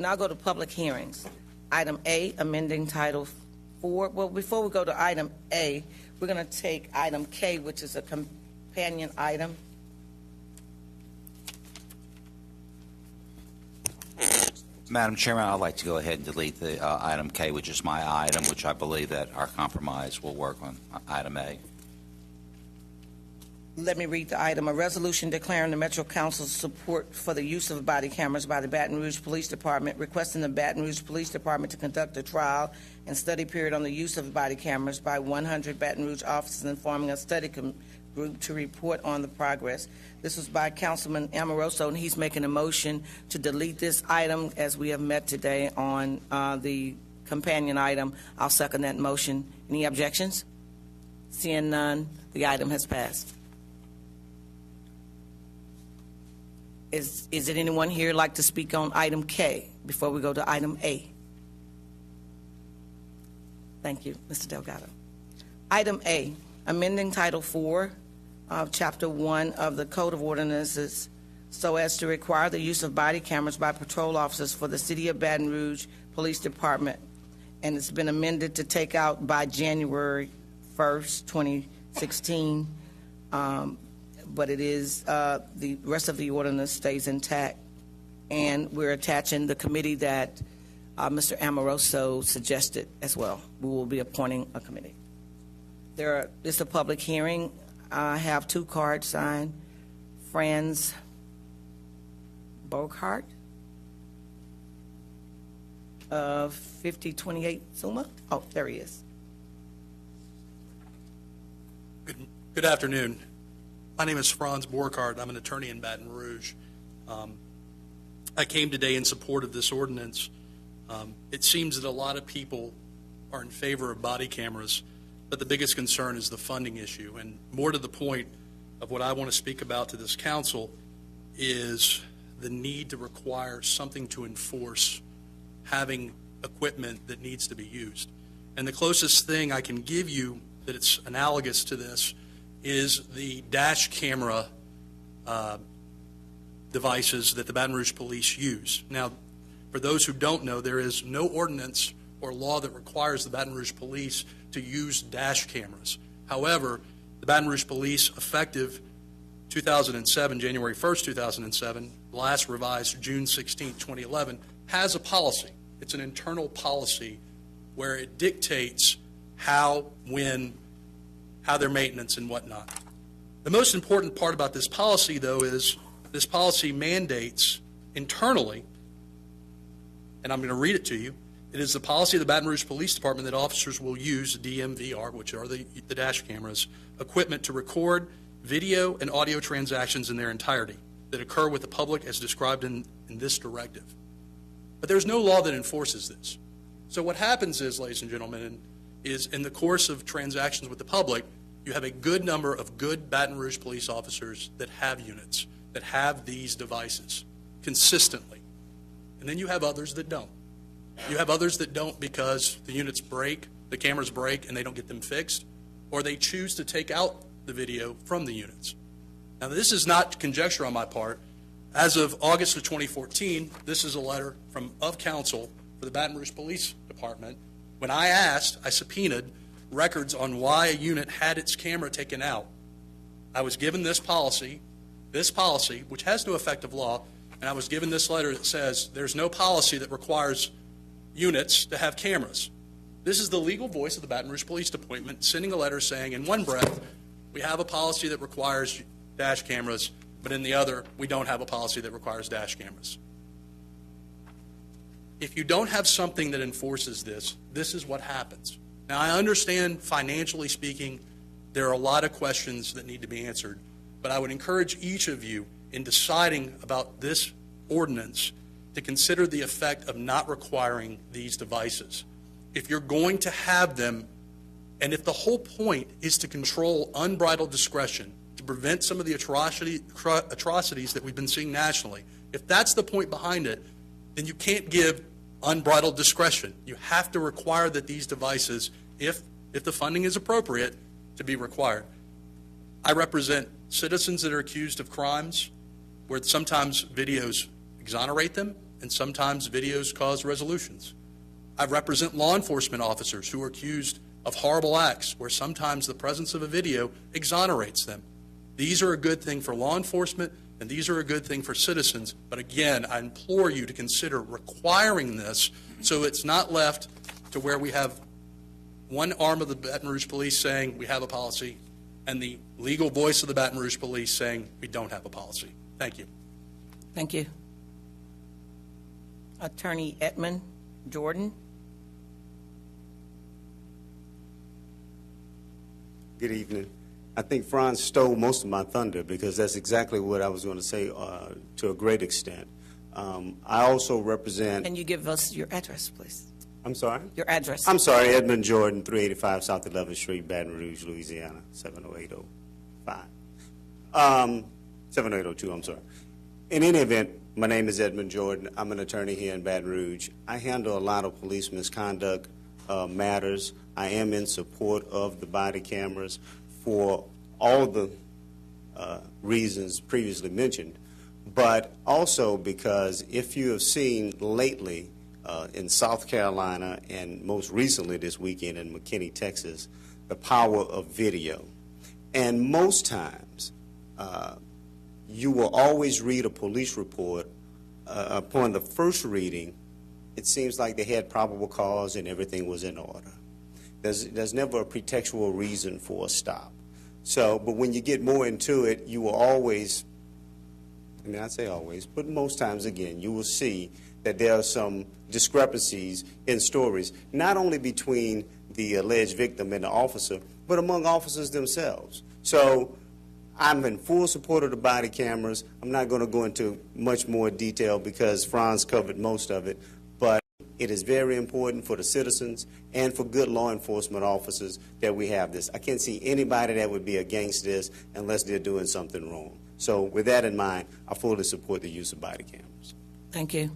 now go to public hearings. Item A, amending Title 4. Well, before we go to item A, we're going to take item K, which is a companion item. Madam Chairman, I'd like to go ahead and delete the item K, which is my item, which I believe that our compromise will work on item A. Let me read the item. A resolution declaring the Metro Council's support for the use of body cameras by the Baton Rouge Police Department, requesting the Baton Rouge Police Department to conduct a trial and study period on the use of body cameras by 100 Baton Rouge officers, and forming a study group to report on the progress. This was by Councilman Amoroso, and he's making a motion to delete this item as we have met today on the companion item. I'll second that motion. Any objections? Seeing none, the item has passed. Is it anyone here like to speak on item K before we go to item A? Thank you, Mr. Delgado. Item A, amending Title 4 of Chapter 1 of the Code of Ordinances so as to require the use of body cameras by patrol officers for the City of Baton Rouge Police Department. And it's been amended to take out by January 1st, 2016. But it is, the rest of the ordinance stays intact. And we're attaching the committee that Mr. Amoroso suggested as well. We will be appointing a committee. It's a public hearing. I have two cards signed. Franz Bogart of 5028 Suma. Oh, there he is. Good afternoon. My name is Franz Borchardt. I'm an attorney in Baton Rouge. I came today in support of this ordinance. It seems that a lot of people are in favor of body cameras, but the biggest concern is the funding issue. And more to the point of what I want to speak about to this council is the need to require something to enforce having equipment that needs to be used. And the closest thing I can give you that it's analogous to this is the dash camera devices that the Baton Rouge police use. Now, for those who don't know, there is no ordinance or law that requires the Baton Rouge police to use dash cameras. However, the Baton Rouge police, effective 2007, January 1st, 2007, last revised June 16, 2011, has a policy. It's an internal policy where it dictates how, when, how their maintenance and whatnot. The most important part about this policy, though, is this policy mandates internally, and I'm going to read it to you. It is the policy of the Baton Rouge Police Department that officers will use DMVR, which are the dash cameras, equipment to record video and audio transactions in their entirety that occur with the public as described in this directive. But there's no law that enforces this. So what happens is, ladies and gentlemen, is in the course of transactions with the public, you have a good number of good Baton Rouge police officers that have units, that have these devices consistently. And then you have others that don't. You have others that don't because the units break, the cameras break, and they don't get them fixed, or they choose to take out the video from the units. Now, this is not conjecture on my part. As of August of 2014, this is a letter of counsel for the Baton Rouge Police Department. When I subpoenaed records on why a unit had its camera taken out. I was given this policy, which has no effective law, and I was given this letter that says there's no policy that requires units to have cameras. This is the legal voice of the Baton Rouge Police Department sending a letter saying, in one breath, we have a policy that requires dash cameras, but in the other, we don't have a policy that requires dash cameras. If you don't have something that enforces this, this is what happens. Now, I understand, financially speaking, there are a lot of questions that need to be answered, but I would encourage each of you in deciding about this ordinance to consider the effect of not requiring these devices. If you're going to have them, and if the whole point is to control unbridled discretion, to prevent some of the atrocities that we've been seeing nationally, if that's the point behind it, then you can't give unbridled discretion. You have to require that these devices, if the funding is appropriate, to be required. I represent citizens that are accused of crimes where sometimes videos exonerate them and sometimes videos cause resolutions. I represent law enforcement officers who are accused of horrible acts where sometimes the presence of a video exonerates them. These are a good thing for law enforcement, and these are a good thing for citizens. But again, I implore you to consider requiring this so it's not left to where we have one arm of the Baton Rouge Police saying we have a policy and the legal voice of the Baton Rouge Police saying we don't have a policy. Thank you. Thank you. Attorney Edmund Jordan. Good evening. I think Franz stole most of my thunder because that's exactly what I was going to say to a great extent. I also represent... Can you give us your address, please? I'm sorry? Your address. I'm sorry, Edmund Jordan, 385 South 11th Street, Baton Rouge, Louisiana, 70805. 70802, I'm sorry. In any event, my name is Edmund Jordan. I'm an attorney here in Baton Rouge. I handle a lot of police misconduct matters. I am in support of the body cameras for all the reasons previously mentioned, but also because if you have seen lately in South Carolina and most recently this weekend in McKinney, Texas, the power of video. And most times, you will always read a police report. Upon the first reading, it seems like they had probable cause and everything was in order. There's never a pretextual reason for a stop. So, but when you get more into it, you will always, I mean, I say always, but most times again, you will see that there are some discrepancies in stories, not only between the alleged victim and the officer, but among officers themselves. So I'm in full support of the body cameras. I'm not going to go into much more detail because Franz covered most of it, but it is very important for the citizens and for good law enforcement officers that we have this. I can't see anybody that would be against this unless they're doing something wrong. So with that in mind, I fully support the use of body cameras. Thank you.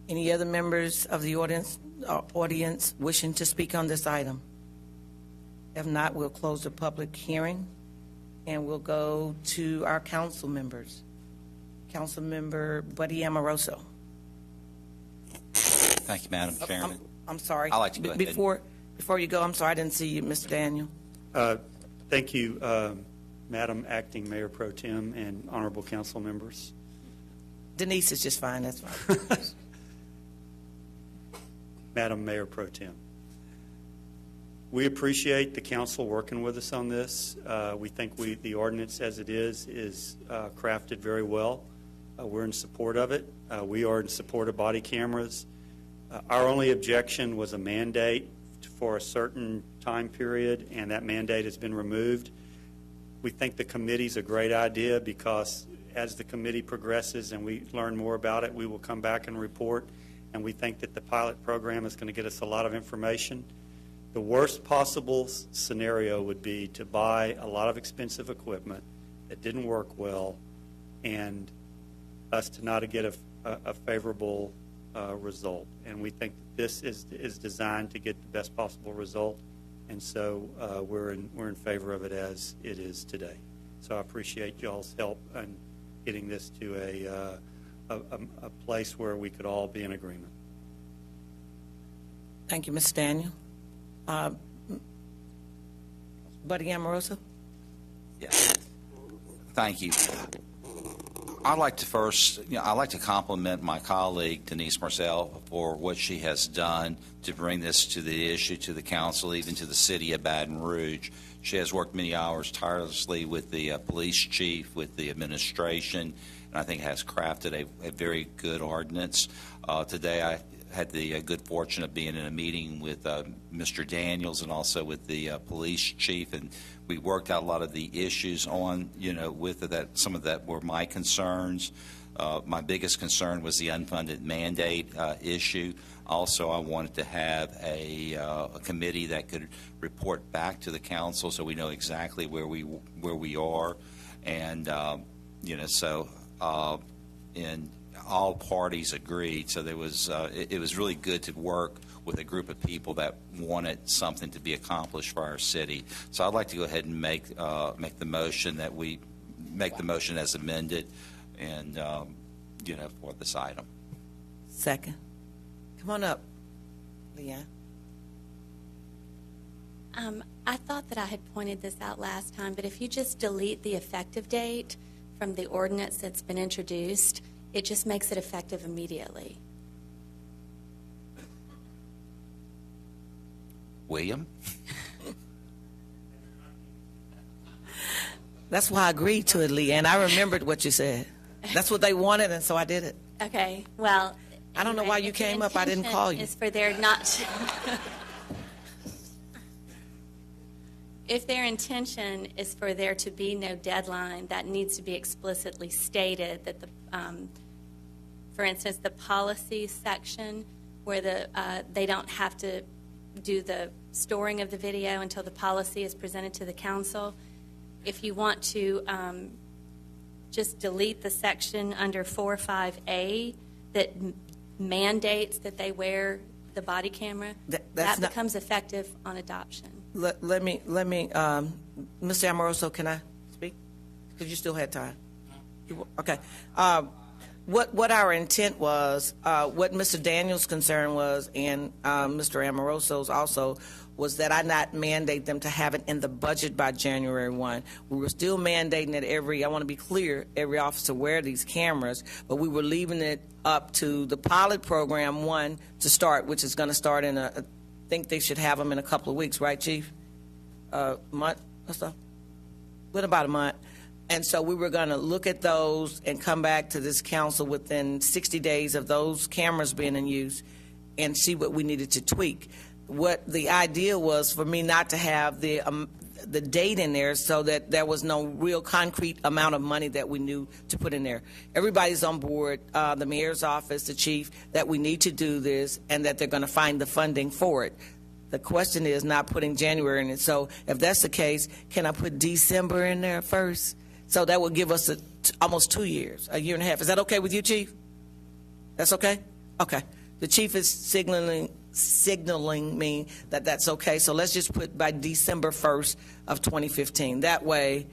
Any other members of the audience wishing to speak on this item? If not, we'll close the public hearing and we'll go to our council members. Council Member Buddy Amoroso. Thank you, Madam Chairman. I'm sorry. I'd like to go ahead. Before you go, I'm sorry, I didn't see you, Mr. Daniel. Thank you, Madam Acting Mayor Pro Tem and honorable council members. Denise is just fine, that's fine. Madam Mayor Pro Tem, we appreciate the council working with us on this. We think the ordinance as it is crafted very well. We're in support of it. We are in support of body cameras. Our only objection was a mandate for a certain time period, and that mandate has been removed. We think the committee's a great idea because as the committee progresses and we learn more about it, we will come back and report, and we think that the pilot program is going to get us a lot of information. The worst possible scenario would be to buy a lot of expensive equipment that didn't work well and us to not get a favorable result. And we think this is designed to get the best possible result, and so we're in favor of it as it is today. So I appreciate y'all's help in getting this to a place where we could all be in agreement. Thank you, Mr. Daniel. Buddy Amoroso? Yes. Thank you. I'd like to first, I'd like to compliment my colleague, Denise Marcel, for what she has done to bring this to the issue, to the council, even to the city of Baton Rouge. She has worked many hours tirelessly with the police chief, with the administration, and I think has crafted a very good ordinance. Today I had the good fortune of being in a meeting with Mr. Daniels and also with the police chief, and we worked out a lot of the issues on, with that. Some of that were my concerns. My biggest concern was the unfunded mandate issue. Also, I wanted to have a committee that could report back to the council so we know exactly where we are, and and all parties agreed. So there was it was really good to work with a group of people that wanted something to be accomplished for our city. So I'd like to go ahead and make the motion that we make the motion as amended, and for this item. Second. Come on up, Leanne. I thought that I had pointed this out last time, but if you just delete the effective date from the ordinance that's been introduced, it just makes it effective immediately. William? That's why I agreed to it, Leanne. I remembered what you said. That's what they wanted, and so I did it. Okay, well. I don't know why you if the came up. I didn't intention call you. Is for there not to, if their intention is for there to be no deadline, that needs to be explicitly stated that the, for instance, the policy section where they don't have to do the storing of the video until the policy is presented to the council. If you want to just delete the section under 4.5A that mandates that they wear the body camera, that becomes effective on adoption. Let me, Mr. Amoroso, can I speak? Because you still had time. Okay. What our intent was, what Mr. Daniels' concern was, and Mr. Amoroso's also, was that I not mandate them to have it in the budget by January 1. We were still mandating that I want to be clear, every officer wear these cameras, but we were leaving it up to the pilot program, one, to start, which is going to start in I think they should have them in a couple of weeks, right, Chief? Month or so? What about a month? And so we were going to look at those and come back to this council within 60 days of those cameras being in use and see what we needed to tweak. What the idea was for me not to have the date in there so that there was no real concrete amount of money that we knew to put in there. Everybody's on board, the mayor's office, the chief, that we need to do this and that they're going to find the funding for it. The question is not putting January in it. So if that's the case, can I put December in there first? So that will give us almost 2 years, a year and a half. Is that okay with you, Chief? That's okay? Okay. The chief is signaling me that that's okay. So let's just put by December 1st of 2015. That way,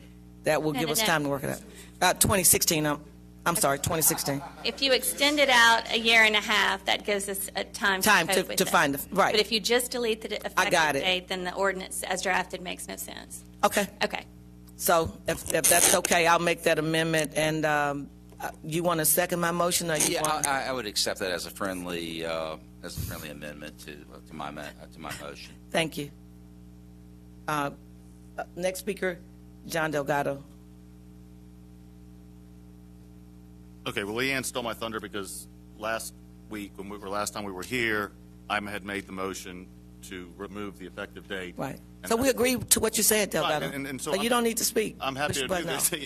that will give us time to work it out. 2016. I'm sorry, 2016. If you extend it out a year and a half, that gives us a time to cope with to it. find the right. But if you just delete the effective got it. date, then the ordinance as drafted makes no sense. Okay. Okay. So if that's okay, I'll make that amendment. And you want to second my motion? Or you want... I would accept that as a friendly amendment to my motion. Thank you. Next speaker, John Delgado. Okay, well, Leanne stole my thunder because last time we were here, I had made the motion to remove the effective date. Right. And So we agree to what you said, Delgado. Right, and so you don't need to speak. I'm happy Push to your do button this. now.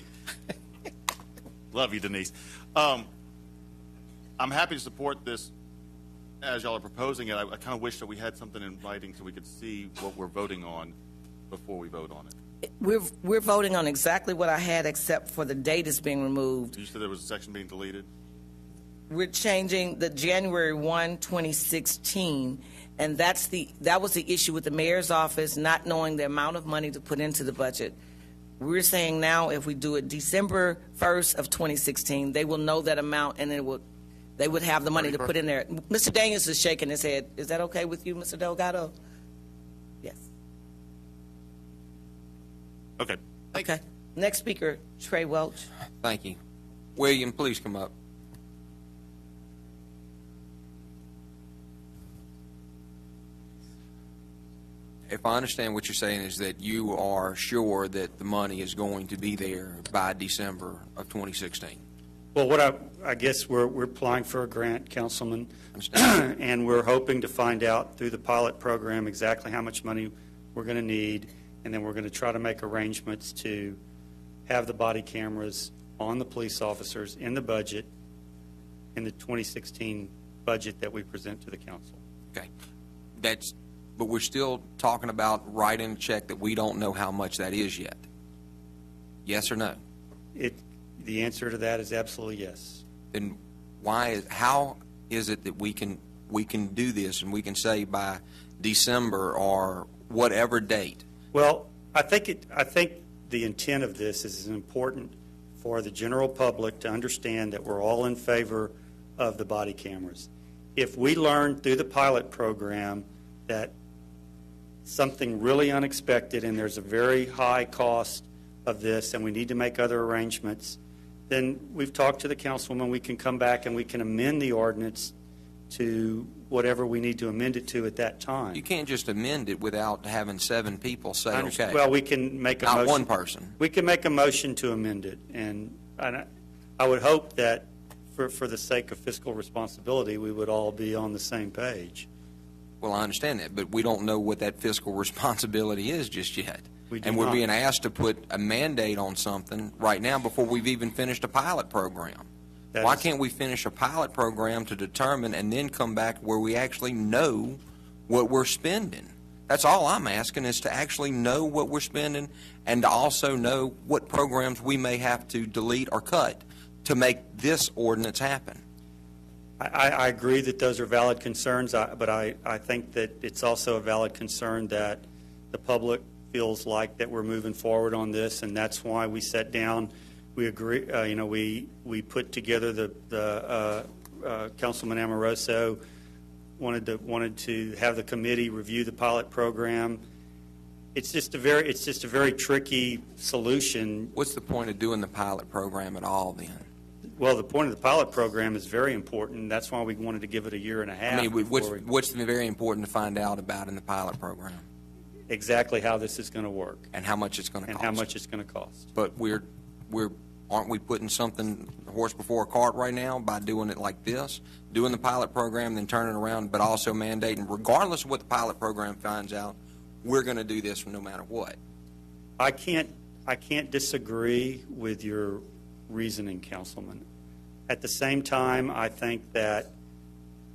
Love you, Denise. I'm happy to support this as y'all are proposing it. I kind of wish that we had something in writing so we could see what we're voting on before we vote on it. We're voting on exactly what I had, except for the date is being removed. You said there was a section being deleted? We're changing the January 1, 2016, and that was the issue with the mayor's office not knowing the amount of money to put into the budget. We're saying now if we do it December 1st of 2016, they will know that amount, and they would have the money to put in there. Mr. Daniels is shaking his head. Is that okay with you, Mr. Delgado? Yes. Okay. Okay. Next speaker, Trey Welch. Thank you. William, please come up. If I understand what you're saying is that you are sure that the money is going to be there by December of 2016. Well, I guess we're applying for a grant, Councilman, and we're hoping to find out through the pilot program exactly how much money we're going to need, and then we're going to try to make arrangements to have the body cameras on the police officers in the budget, in the 2016 budget that we present to the council. Okay. But we're still talking about writing a check that we don't know how much that is yet. Yes or no? The answer to that is absolutely yes. Then how is it that we can do this and we can say by December or whatever date? Well, I think the intent of this is important for the general public to understand that we're all in favor of the body cameras. if we learn through the pilot program that something really unexpected and there's a very high cost of this and we need to make other arrangements, then we've talked to the councilwoman, we can come back and we can amend the ordinance to whatever we need to amend it to at that time. You can't just amend it without having 7 people say, okay. Well, we can make a Not motion. one person. We can make a motion to amend it, and I would hope that for the sake of fiscal responsibility, we would all be on the same page. Well, I understand that, but we don't know what that fiscal responsibility is just yet. We do And we're not. being asked to put a mandate on something right now before we've even finished a pilot program. That Why is- can't we finish a pilot program to determine and then come back where we actually know what we're spending? That's all I'm asking, is to actually know what we're spending and to also know what programs we may have to delete or cut to make this ordinance happen. I agree that those are valid concerns, but I think that it's also a valid concern that the public feels like that we're moving forward on this, and that's why we sat down. We agree. We put together the Councilman Amoroso wanted to have the committee review the pilot program. It's just a very tricky solution. What's the point of doing the pilot program at all then? Well, the point of the pilot program is very important. That's why we wanted to give it a year and a half. I mean, before what's very important to find out about in the pilot program? exactly how this is going to work And how much it's going to and cost. how much it's going to cost. But aren't we putting something, a horse before a cart right now by doing it like this? Doing the pilot program, then turning around, but also mandating, regardless of what the pilot program finds out, we're going to do this no matter what. I can't disagree with your reasoning, Councilman. At the same time, I think that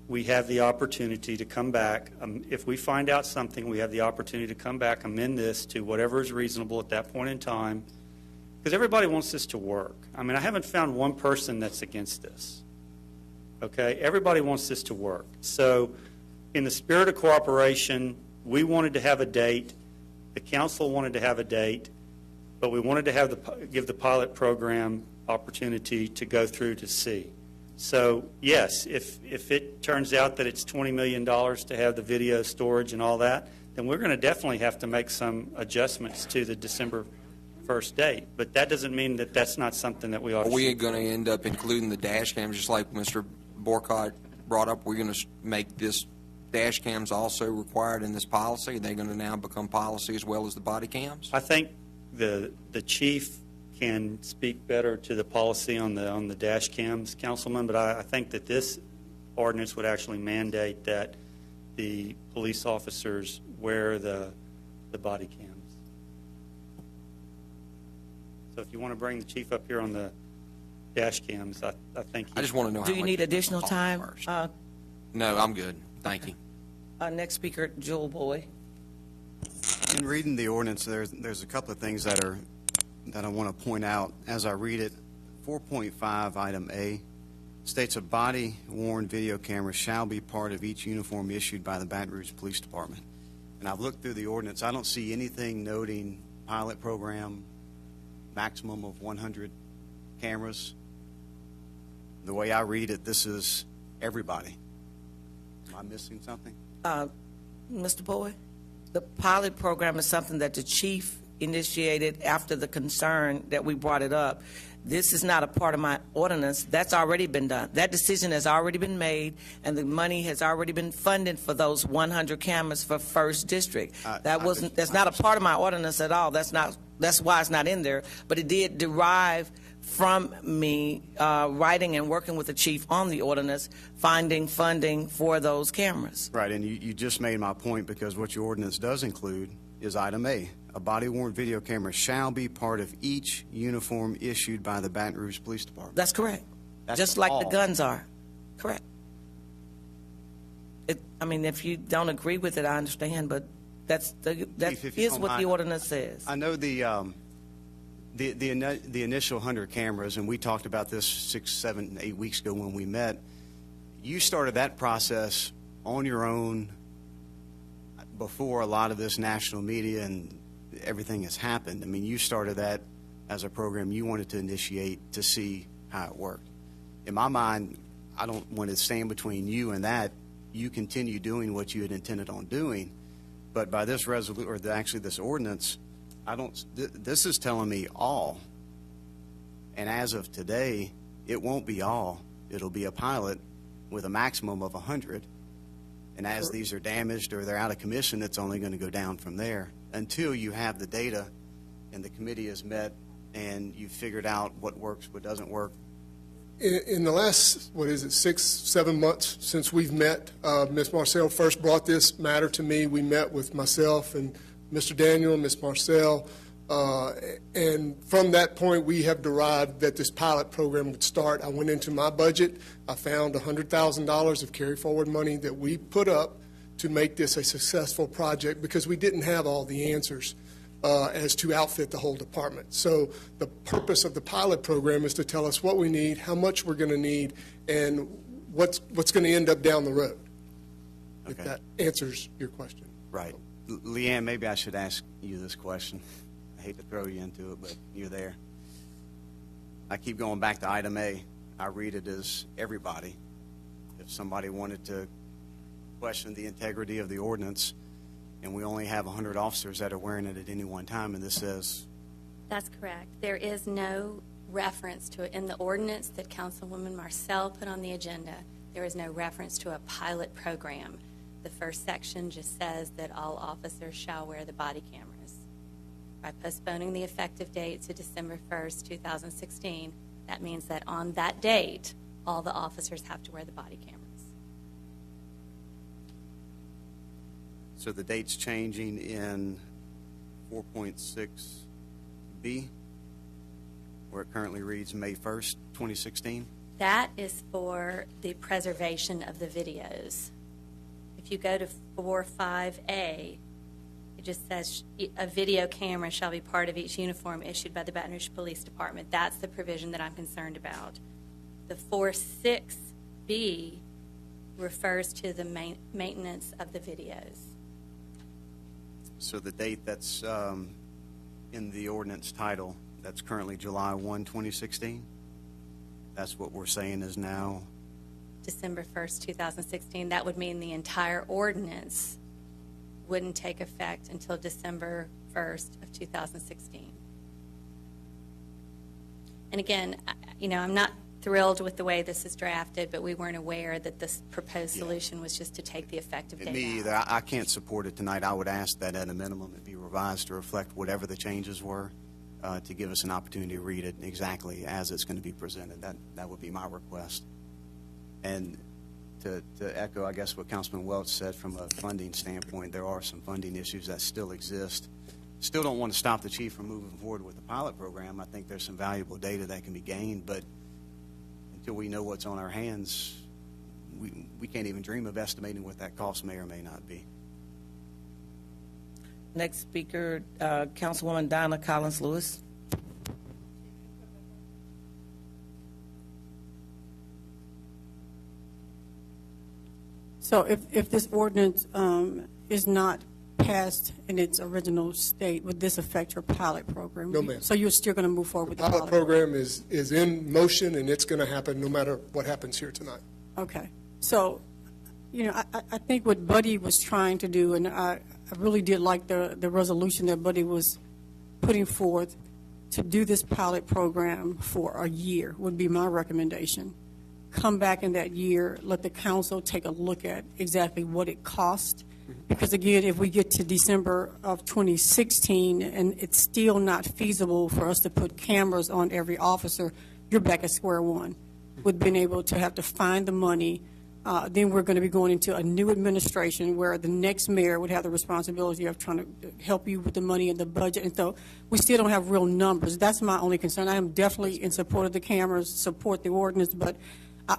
we have the opportunity to come back. If we find out something, we have the opportunity to come back, amend this to whatever is reasonable at that point in time, because everybody wants this to work. I mean, I haven't found one person that's against this. Okay? Everybody wants this to work. So in the spirit of cooperation, we wanted to have a date. The council wanted to have a date, but we wanted to give the pilot program opportunity to go through to see. So, yes, if it turns out that it's $20 million to have the video storage and all that, then we're going to definitely have to make some adjustments to the December 1st date. But that doesn't mean that that's not something that we ought to Are we shoot going for. to end up including the dash cams, just like Mr. Borcott brought up? We're going to make this dash cams also required in this policy? Are they going to now become policy as well as the body cams? I think the chief can speak better to the policy on the dash cams, Councilman, but I think that this ordinance would actually mandate that the police officers wear the body cams. So if you want to bring the chief up here on the dash cams, I think I just want to know how Do you much need it additional costs time? first. No, I'm good. Thank you. Next speaker, Joel Boyd. In reading the ordinance, there's a couple of things that I want to point out as I read it. 4.5 item A states a body-worn video camera shall be part of each uniform issued by the Baton Rouge Police Department. And I've looked through the ordinance. I don't see anything noting pilot program, maximum of 100 cameras. The way I read it, this is everybody. Am I missing something? Mr. Boyd, the pilot program is something that the chief initiated after the concern that we brought it up. This is not a part of my ordinance. That's already been done. That decision has already been made, and the money has already been funded for those 100 cameras for First District. That's not a part of my ordinance at all. That's why it's not in there. But it did derive from me writing and working with the chief on the ordinance, finding funding for those cameras. Right, and you just made my point, because what your ordinance does include is item A. A body-worn video camera shall be part of each uniform issued by the Baton Rouge Police Department. That's correct. That's Just like the all. guns are. Correct. If you don't agree with it, I understand, but that Chief, if you is don't what the mind, ordinance says. I know the initial 100 cameras, and we talked about this 6, 7, 8 weeks ago when we met. You started that process on your own before a lot of this national media and everything has happened. I mean, you started that as a program you wanted to initiate to see how it worked. In my mind, I don't want to stand between you and that. you continue doing what you had intended on doing. But by this resolution, or actually this ordinance, this is telling me all. And as of today, it won't be all. It'll be a pilot with a maximum of 100. And as these are damaged or they're out of commission, it's only going to go down from there until you have the data and the committee has met and you've figured out what works, what doesn't work. In the last, 6, 7 months since we've met, Ms. Marcel first brought this matter to me. We met with myself and Mr. Daniel and Ms. Marcel, and from that point, we have derived that this pilot program would start. I went into my budget. I found $100,000 of carry forward money that we put up to make this a successful project because we didn't have all the answers as to outfit the whole department. So the purpose of the pilot program is to tell us what we need, how much we're going to need, and what's going to end up down the road. Okay. If that answers your question. Right. Leanne, maybe I should ask you this question. I hate to throw you into it, but you're there. I keep going back to item A. I read it as everybody. If somebody wanted to question the integrity of the ordinance, and we only have 100 officers that are wearing it at any one time, and this says... That's correct. There is no reference to it in the ordinance that Councilwoman Marcel put on the agenda. There is no reference to a pilot program. The first section just says that all officers shall wear the body cameras. By postponing the effective date to December 1st, 2016, that means that on that date, all the officers have to wear the body cameras. So the date's changing in 4.6B, where it currently reads May 1st, 2016? That is for the preservation of the videos. If you go to 4.5A, it just says a video camera shall be part of each uniform issued by the Baton Rouge Police Department. That's the provision that I'm concerned about. The 4.6B refers to the maintenance of the videos. So the date that's in the ordinance title, that's currently July 1, 2016? That's what we're saying is now? December 1st, 2016. That would mean the entire ordinance wouldn't take effect until December 1st of 2016. And again, I'm not thrilled with the way this is drafted, but we weren't aware that this proposed solution was just to take the effective date Me out. either. I can't support it tonight. I would ask that at a minimum it be revised to reflect whatever the changes were, to give us an opportunity to read it exactly as it's going to be presented. That would be my request. And to echo, I guess, what Councilman Welch said from a funding standpoint, there are some funding issues that still exist. Still don't want to stop the chief from moving forward with the pilot program. I think there's some valuable data that can be gained, but until we know what's on our hands, we can't even dream of estimating what that cost may or may not be. Next speaker, Councilwoman Donna Collins-Lewis. So if this ordinance is not passed in its original state, would this affect your pilot program? No, ma'am. So you're still going to move forward with the Pilot program is in motion, and it's going to happen no matter what happens here tonight. Okay. So, I think what Buddy was trying to do, and I really did like the resolution that Buddy was putting forth to do this pilot program for a year would be my recommendation. Come back in that year, let the council take a look at exactly what it cost. Because again, if we get to December of 2016 and it's still not feasible for us to put cameras on every officer, you're back at square one with being able to have to find the money. Then we're going to be going into a new administration where the next mayor would have the responsibility of trying to help you with the money and the budget. And so we still don't have real numbers. That's my only concern. I am definitely in support of the cameras, support the ordinance, but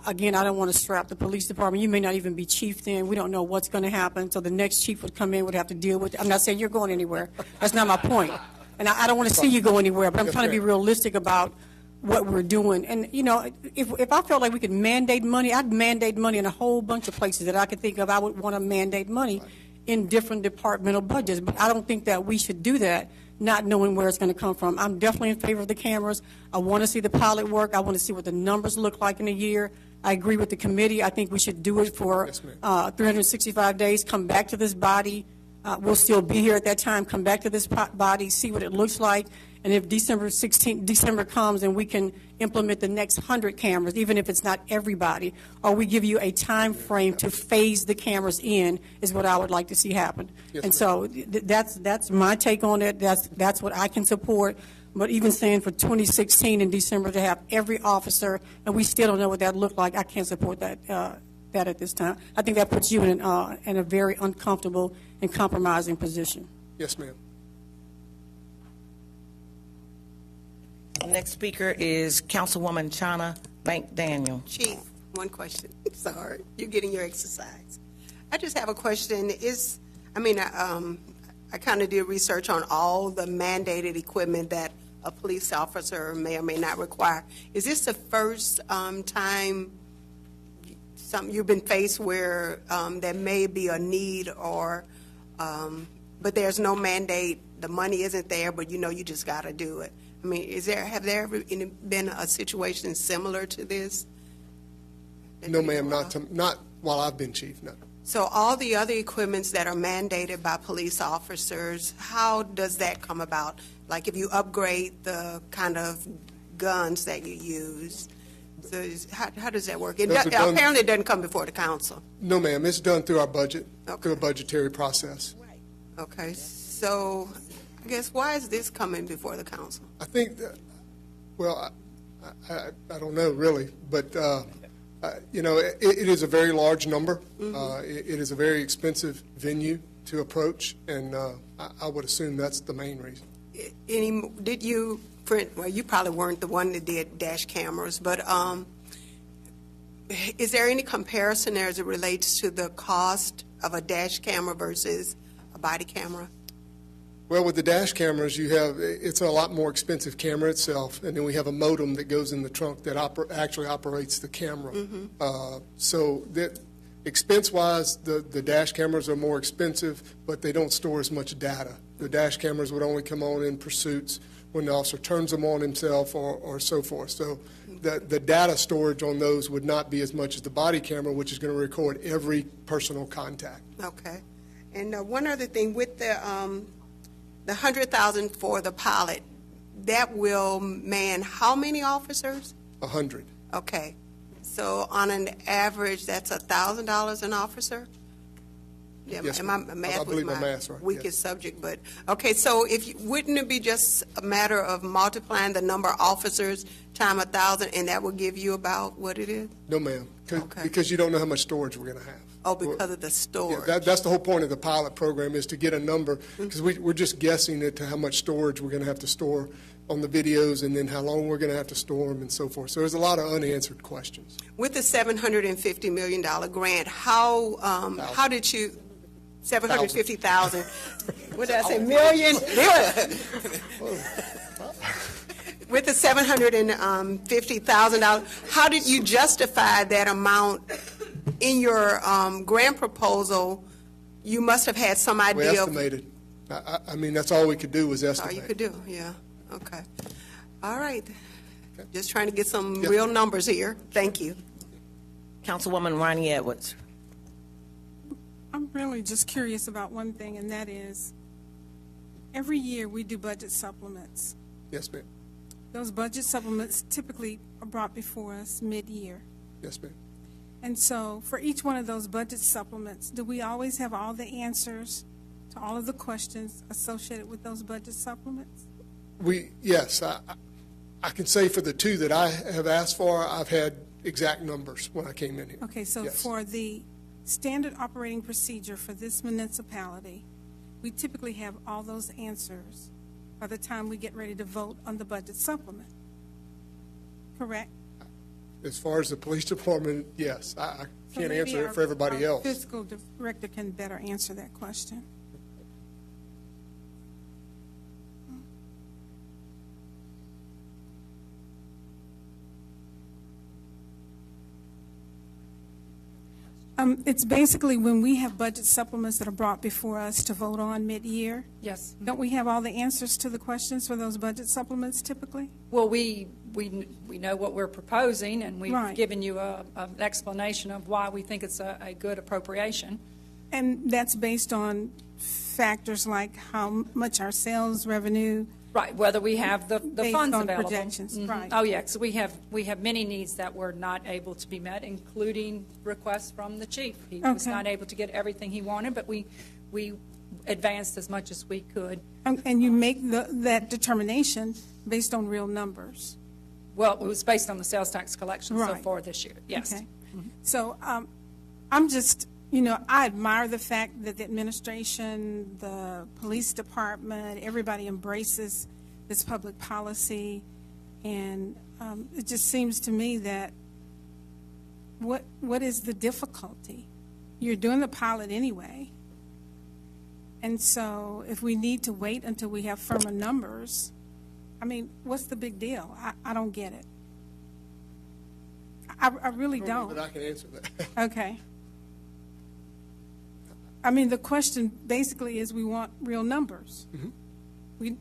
again, I don't want to strap the police department. You may not even be chief then. We don't know what's going to happen. So the next chief would come in, would have to deal with it. I'm not saying you're going anywhere. That's not my point. And I don't want to see you go anywhere, but I'm trying to be realistic about what we're doing. And, if I felt like we could mandate money, I'd mandate money in a whole bunch of places that I could think of. I would want to mandate money in different departmental budgets. But I don't think that we should do that, not knowing where it's going to come from. I'm definitely in favor of the cameras. I want to see the pilot work. I want to see what the numbers look like in a year. I agree with the committee. I think we should do it for Yes, ma'am. 365 days, come back to this body. We'll still be here at that time, come back to this body, see what it looks like, and if December comes and we can implement the next 100 cameras, even if it's not everybody, or we give you a time frame to phase the cameras in, is what I would like to see happen. Yes, And ma'am. so that's my take on it. That's what I can support. But even saying for 2016 in December to have every officer, and we still don't know what that looked like, I can't support that at this time. I think that puts you in a very uncomfortable and compromising position. Yes, ma'am. Next speaker is Councilwoman Chana Bank Daniel. Chief, one question. Sorry, you're getting your exercise. I just have a question. I kind of did research on all the mandated equipment that a police officer may or may not require. Is this the first time you've been faced where there may be a need, but there's no mandate, the money isn't there, but you just got to do it? I mean, have there ever been a situation similar to this? No, ma'am, not while I've been chief, no. So all the other equipments that are mandated by police officers, how does that come about? Like if you upgrade the kind of guns that you use, so how does that work? Apparently it doesn't come before the council. No, ma'am, it's done through our budget, Okay. through a budgetary process. Okay, so I guess why is this coming before the council? I think that, well, I don't know really, but, it is a very large number. It is a very expensive venue to approach, and I would assume that's the main reason. Well, you probably weren't the one that did dash cameras, but is there any comparison there as it relates to the cost of a dash camera versus a body camera? Well, with the dash cameras, it's a lot more expensive camera itself, and then we have a modem that goes in the trunk that actually operates the camera. So expense-wise, the dash cameras are more expensive, but they don't store as much data. The dash cameras would only come on in pursuits when the officer turns them on himself or so forth. So the data storage on those would not be as much as the body camera, which is going to record every personal contact. Okay. And one other thing, with the $100,000 for the pilot, that will man how many officers? 100. Okay. So on an average, that's $1,000 an officer? Yeah, Yes, my ma'am. math I believe was my math's right, weakest yes. subject, but okay. So wouldn't it be just a matter of multiplying the number of officers times 1,000, and that will give you about what it is? No, ma'am, Okay. because you don't know how much storage we're going to have. Oh, because of the Yeah, storage. that's the whole point of the pilot program, is to get a number, because we're just guessing at how much storage we're going to have to store on the videos, and then how long we're going to have to store them and so forth. So there's a lot of unanswered questions. With the $750 million grant, how did you? 750,000. What did I say? Million. With the $750,000, how did you justify that amount in your grant proposal? You must have had some idea. We estimated. I mean, that's all we could do was All estimate. you could do, yeah. Okay. All right. Just trying to get some Yes, real ma'am. numbers here. Thank you. Councilwoman Ronnie Edwards. I'm really just curious about one thing, and that is, every year we do budget supplements. Yes, ma'am. Those budget supplements typically are brought before us mid-year. Yes, ma'am. And so for each one of those budget supplements, do we always have all the answers to all of the questions associated with those budget supplements? Yes, I can say for the two that I have asked for, I've had exact numbers when I came in here. Okay, so Yes. for the standard operating procedure for this municipality, we typically have all those answers by the time we get ready to vote on the budget supplement. Correct? As far as the police department, yes. I So can't maybe answer it our- for everybody our else. Fiscal director can better answer that question. It's basically when we have budget supplements that are brought before us to vote on mid-year. Yes. Don't we have all the answers to the questions for those budget supplements typically? Well, we know what we're proposing, and we've Right. given you an explanation of why we think it's a good appropriation. And that's based on factors like how much our sales revenue. Right, whether we have the Based funds on available. projections, Mhm. right. Oh, yeah, so we have many needs that were not able to be met, including requests from the chief. He was Okay. not able to get everything he wanted, but we advanced as much as we could. And you make that determination based on real numbers. Well, it was based on the sales tax collection so Right. far this year, yes. Okay. So I'm just, I admire the fact that the administration, the police department, everybody embraces this public policy. And it just seems to me that what is the difficulty? You're doing the pilot anyway. And so if we need to wait until we have firmer numbers, I mean, what's the big deal? I don't get it. I really don't. But I can answer that. Okay. I mean, the question basically is we want real numbers. We're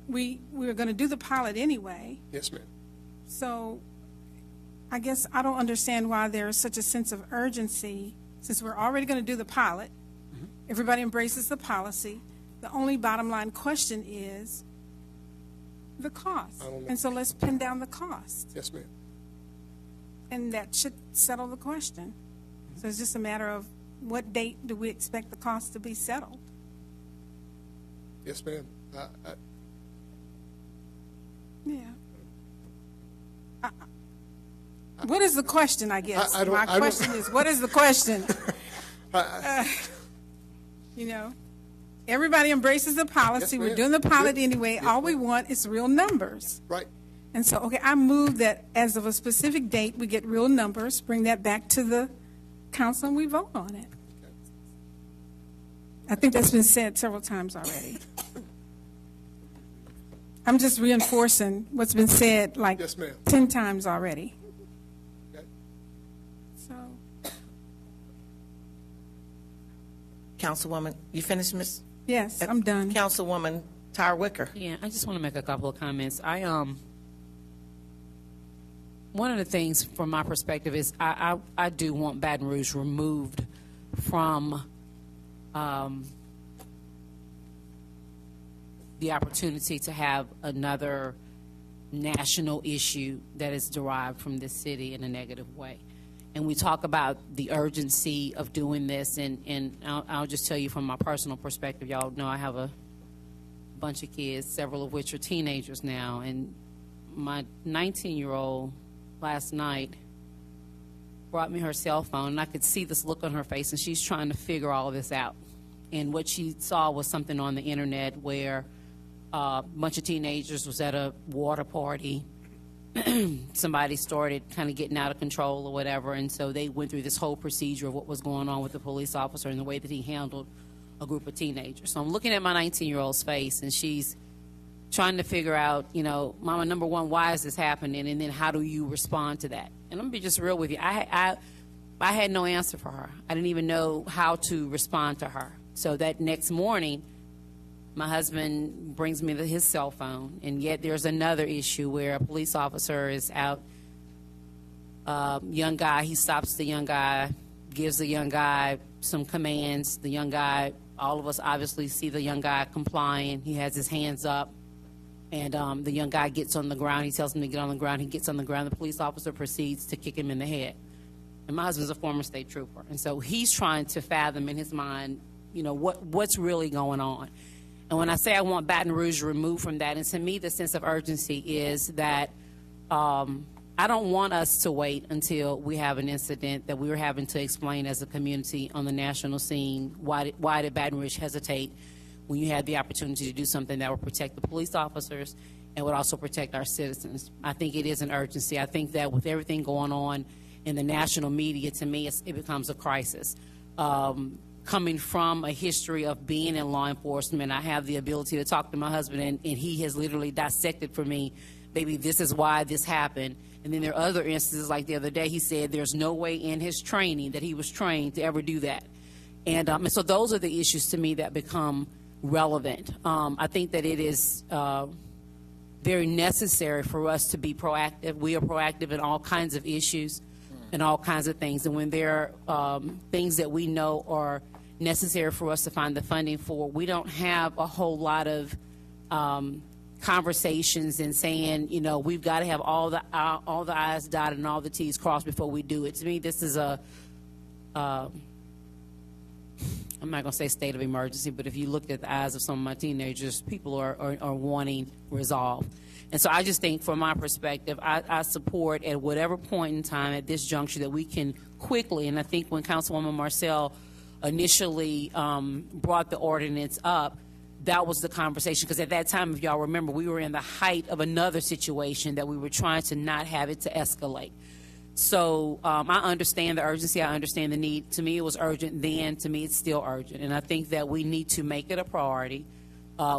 going to do the pilot anyway, Yes, ma'am. so I guess I don't understand why there is such a sense of urgency, since we're already going to do the pilot. Everybody embraces the policy. The only bottom line question is the cost. I don't know. And so let's pin down the cost, Yes, ma'am. and that should settle the question. So it's just a matter of what date do we expect the cost to be settled? Yes, ma'am. Yeah. What is the question, I guess? I don't- My I don't- question is, what is the question? Everybody embraces the policy. Yes, We're ma'am. doing the pilot Yes. anyway. Yes, All we ma'am. want is real numbers. Right. And so, okay, I move that as of a specific date, we get real numbers, bring that back to the council, and we vote on it. I think that's been said several times already. I'm just reinforcing what's been said like Yes, ma'am. 10 times already. Okay. So, Councilwoman, you finished, Miss? yes, I'm done. Councilwoman Tyra Wicker. Yeah, I just want to make a couple of comments. One of the things from my perspective is I do want Baton Rouge removed from the opportunity to have another national issue that is derived from this city in a negative way. And we talk about the urgency of doing this, and I'll just tell you from my personal perspective, y'all know I have a bunch of kids, several of which are teenagers now, and my 19-year-old last night brought me her cell phone, and I could see this look on her face, and she's trying to figure all of this out. And what she saw was something on the internet where a bunch of teenagers was at a water party. Somebody started kind of getting out of control or whatever, and so they went through this whole procedure of what was going on with the police officer and the way that he handled a group of teenagers. So I'm looking at my 19-year-old's face, and she's trying to figure out, Mama, number one, why is this happening, and then how do you respond to that? And I'm going to be just real with you. I had no answer for her. I didn't even know how to respond to her. So that next morning, my husband brings me his cell phone, and yet there's another issue where a police officer is out. Young guy, he stops the young guy, gives the young guy some commands. The young guy, all of us obviously see the young guy complying. He has his hands up, and the young guy gets on the ground. He tells him to get on the ground. He gets on the ground. The police officer proceeds to kick him in the head. And my husband's a former state trooper, and so he's trying to fathom in his mind, what's really going on. And when I say I want Baton Rouge removed from that, and to me the sense of urgency is that I don't want us to wait until we have an incident that we were having to explain as a community on the national scene. Why did Baton Rouge hesitate when you had the opportunity to do something that would protect the police officers and would also protect our citizens? I think it is an urgency. I think that with everything going on in the national media, to me, it becomes a crisis. Coming from a history of being in law enforcement, I have the ability to talk to my husband, and he has literally dissected for me maybe this is why this happened. And then there are other instances, like the other day, he said there's no way in his training that he was trained to ever do that. And so those are the issues to me that become relevant. I think that it is very necessary for us to be proactive. We are proactive in all kinds of issues and all kinds of things. And when there are things that we know are necessary for us to find the funding for, we don't have a whole lot of conversations and saying, you know, we've got to have all the I's dotted and all the T's crossed before we do it. To me, this is a I'm not going to say state of emergency, but if you looked at the eyes of some of my teenagers, people are wanting resolve. And so I just think, from my perspective, I support at whatever point in time at this juncture that we can quickly, and I think when Councilwoman Marcel initially brought the ordinance up, that was the conversation, because at that time, if y'all remember, we were in the height of another situation that we were trying to not have it to escalate. So I understand the urgency. I understand the need. To me, it was urgent then. To me, it's still urgent. And I think that we need to make it a priority.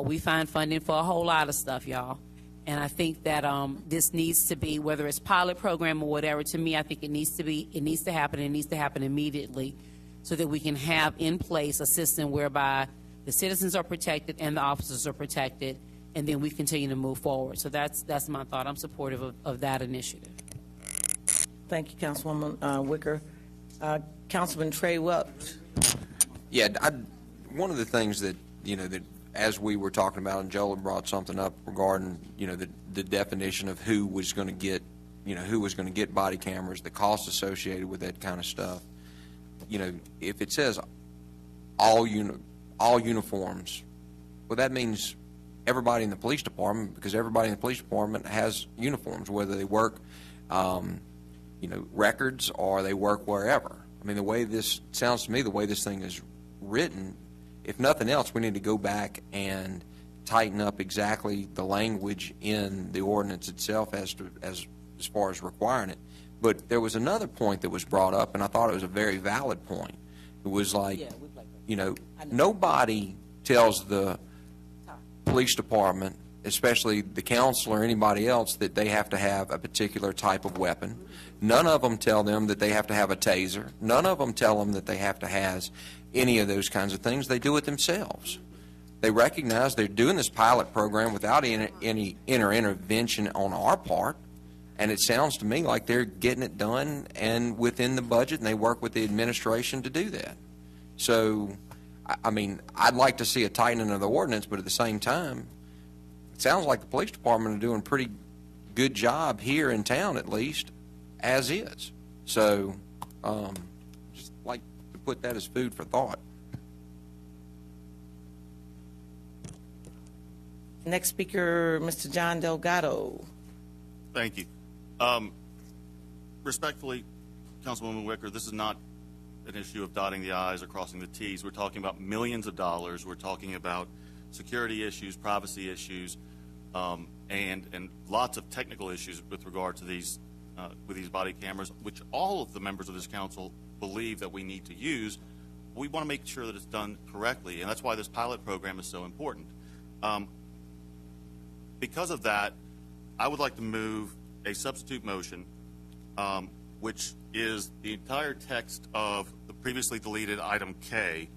We find funding for a whole lot of stuff, y'all. And I think that this needs to be, whether it's pilot program or whatever, to me, I think it needs to happen. It needs to happen immediately so that we can have in place a system whereby the citizens are protected and the officers are protected, and then we continue to move forward. So that's my thought. I'm supportive of that initiative. Thank you, Councilwoman Wicker. Councilman Trey Welch. Yeah, one of the things that, you know, that as we were talking about, and Joel brought something up regarding, you know, the definition of who was going to get, you know, who was going to get body cameras, the cost associated with that kind of stuff. You know, if it says all uniforms, well, that means everybody in the police department, because everybody in the police department has uniforms, whether they work, you know, records or they work wherever. I mean, the way this sounds to me, the way this thing is written, if nothing else, we need to go back and tighten up exactly the language in the ordinance itself as far as requiring it. But there was another point that was brought up, and I thought it was a very valid point. It was like, you know, nobody tells the police department, especially the council or anybody else, that they have to have a particular type of weapon. None of them tell them that they have to have a taser. None of them tell them that they have to have any of those kinds of things. They do it themselves. They recognize they're doing this pilot program without any intervention on our part, and it sounds to me like they're getting it done and within the budget, and they work with the administration to do that. So, I mean, I'd like to see a tightening of the ordinance, but at the same time, it sounds like the police department are doing a pretty good job here in town, at least, as is. So, just like to put that as food for thought. Next speaker, Mr. John Delgado. Thank you. Respectfully, Councilwoman Wicker, this is not an issue of dotting the I's or crossing the T's. We're talking about millions of dollars. We're talking about security issues, privacy issues, and lots of technical issues with regard to these with these body cameras, which all of the members of this council believe that we need to use. We want to make sure that it's done correctly, and that's why this pilot program is so important. Because of that, I would like to move a substitute motion, which is the entire text of the previously deleted item K.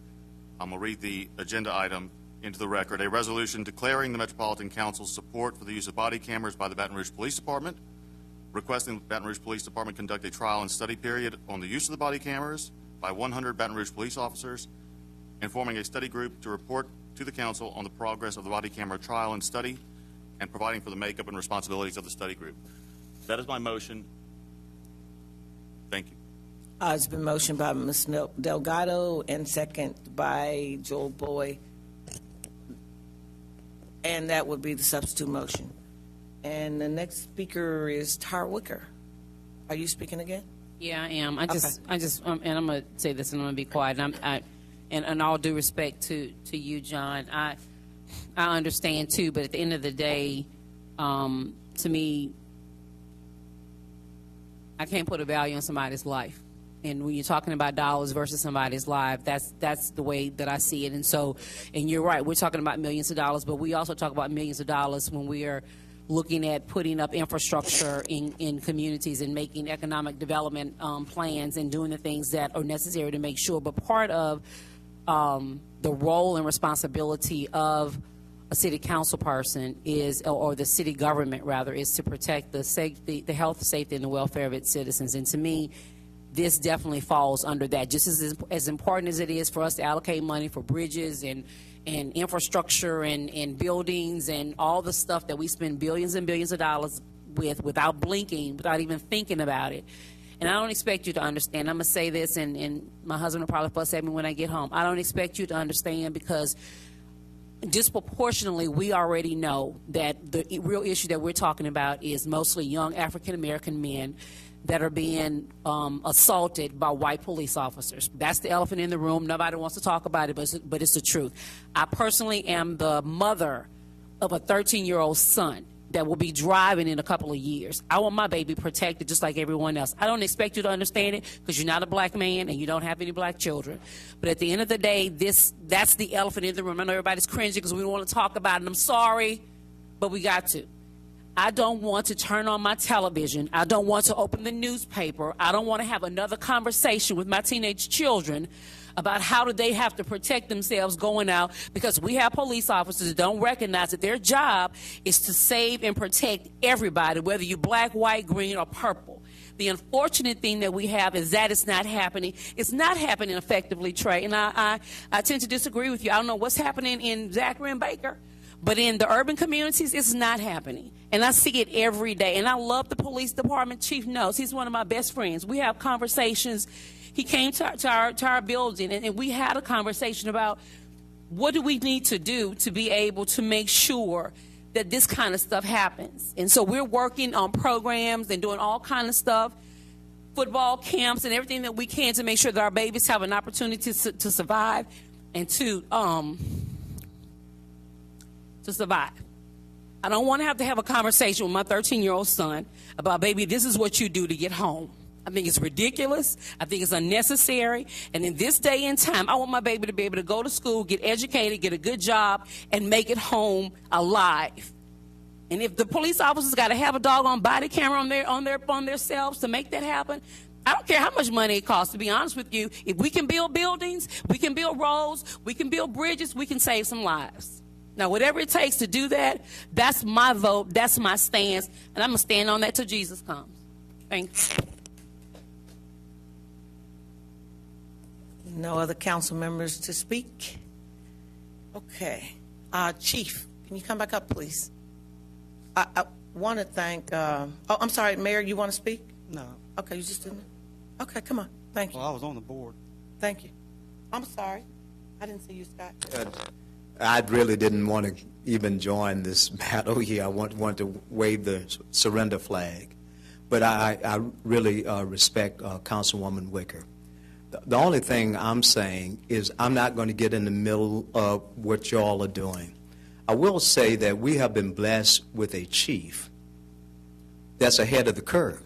I'm going to read the agenda item into the record. A resolution declaring the Metropolitan Council's support for the use of body cameras by the Baton Rouge Police Department, requesting the Baton Rouge Police Department conduct a trial and study period on the use of the body cameras by 100 Baton Rouge police officers, and forming a study group to report to the council on the progress of the body camera trial and study, and providing for the makeup and responsibilities of the study group. That is my motion. Thank you. It's been motioned by Ms. Delgado and second by Joel Boyd. And that would be the substitute motion. And the next speaker is Tar Wicker. Are you speaking again? Yeah, I am. And I'm going to say this, and I'm going to be quiet. And in all due respect to you, John, I understand too, but at the end of the day, to me, I can't put a value on somebody's life. And when you're talking about dollars versus somebody's life, that's the way that I see it. And so, and you're right, we're talking about millions of dollars, but we also talk about millions of dollars when we are looking at putting up infrastructure in communities and making economic development plans and doing the things that are necessary to make sure. But part of the role and responsibility of a city council person is, or the city government rather, is to protect the health, safety, and the welfare of its citizens. And to me, this definitely falls under that. Just as important as it is for us to allocate money for bridges and infrastructure and buildings and all the stuff that we spend billions and billions of dollars with without blinking, without even thinking about it. And I don't expect you to understand. I'm going to say this, and my husband will probably fuss at me when I get home. I don't expect you to understand, because disproportionately, we already know that the real issue that we're talking about is mostly young African-American men that are being assaulted by white police officers. That's the elephant in the room. Nobody wants to talk about it, but it's the truth. I personally am the mother of a 13-year-old son that will be driving in a couple of years. I want my baby protected just like everyone else. I don't expect you to understand it, because you're not a black man and you don't have any black children. But at the end of the day, that's the elephant in the room. I know everybody's cringing because we don't want to talk about it, and I'm sorry, but we got to. I don't want to turn on my television. I don't want to open the newspaper. I don't want to have another conversation with my teenage children about how do they have to protect themselves going out, because we have police officers that don't recognize that their job is to save and protect everybody, whether you're black, white, green, or purple. The unfortunate thing that we have is that it's not happening. It's not happening effectively, Trey, and I tend to disagree with you. I don't know what's happening in Zachary and Baker, but in the urban communities, it's not happening. And I see it every day. And I love the police department. Chief knows. He's one of my best friends. We have conversations. He came to our building, and we had a conversation about what do we need to do to be able to make sure that this kind of stuff happens. And so we're working on programs and doing all kind of stuff, football camps and everything that we can to make sure that our babies have an opportunity to survive and to survive. I don't want to have a conversation with my 13-year-old son about, baby, this is what you do to get home. I think it's ridiculous. I think it's unnecessary. And in this day and time, I want my baby to be able to go to school, get educated, get a good job, and make it home alive. And if the police officers got to have a doggone body camera on themselves to make that happen, I don't care how much money it costs, to be honest with you. If we can build buildings, we can build roads, we can build bridges, we can save some lives. Now, whatever it takes to do that, that's my vote, that's my stance, and I'm going to stand on that till Jesus comes. Thank you. No other council members to speak? Okay. Chief, can you come back up, please? I want to thank, I'm sorry, Mayor, you want to speak? No. Okay, you just didn't? Okay, come on. Thank you. Well, I was on the board. Thank you. I'm sorry. I didn't see you, Scott. I really didn't want to even join this battle here. I want to wave the surrender flag. But I really respect Councilwoman Wicker. The only thing I'm saying is I'm not going to get in the middle of what y'all are doing. I will say that we have been blessed with a chief that's ahead of the curve,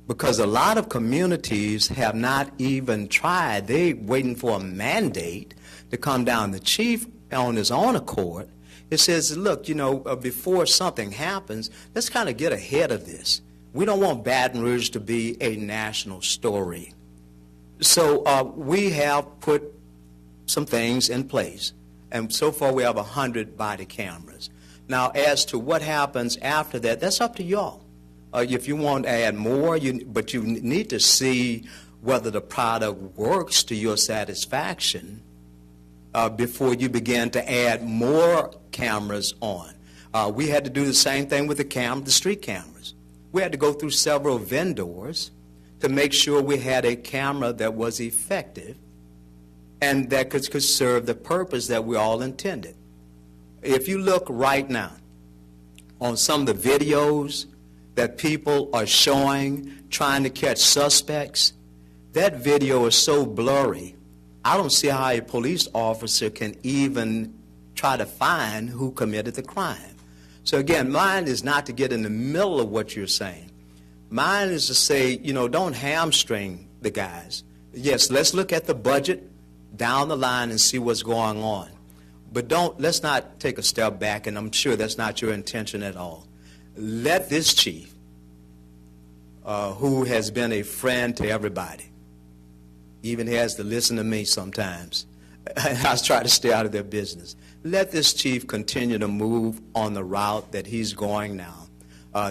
because a lot of communities have not even tried. They're waiting for a mandate to come down. The chief, on his own accord, it says, look, before something happens, let's kind of get ahead of this. We don't want Baton Rouge to be a national story. So we have put some things in place, and so far we have 100 body cameras. Now, as to what happens after that, that's up to y'all. If you want to add more, but you need to see whether the product works to your satisfaction before you begin to add more cameras on. We had to do the same thing with the street cameras. We had to go through several vendors to make sure we had a camera that was effective and that could serve the purpose that we all intended. If you look right now on some of the videos that people are showing trying to catch suspects, that video is so blurry, I don't see how a police officer can even try to find who committed the crime. So again, mine is not to get in the middle of what you're saying. Mine is to say, don't hamstring the guys. Yes, let's look at the budget down the line and see what's going on. But let's not take a step back, and I'm sure that's not your intention at all. Let this chief, who has been a friend to everybody, even has to listen to me sometimes, I try to stay out of their business. Let this chief continue to move on the route that he's going now,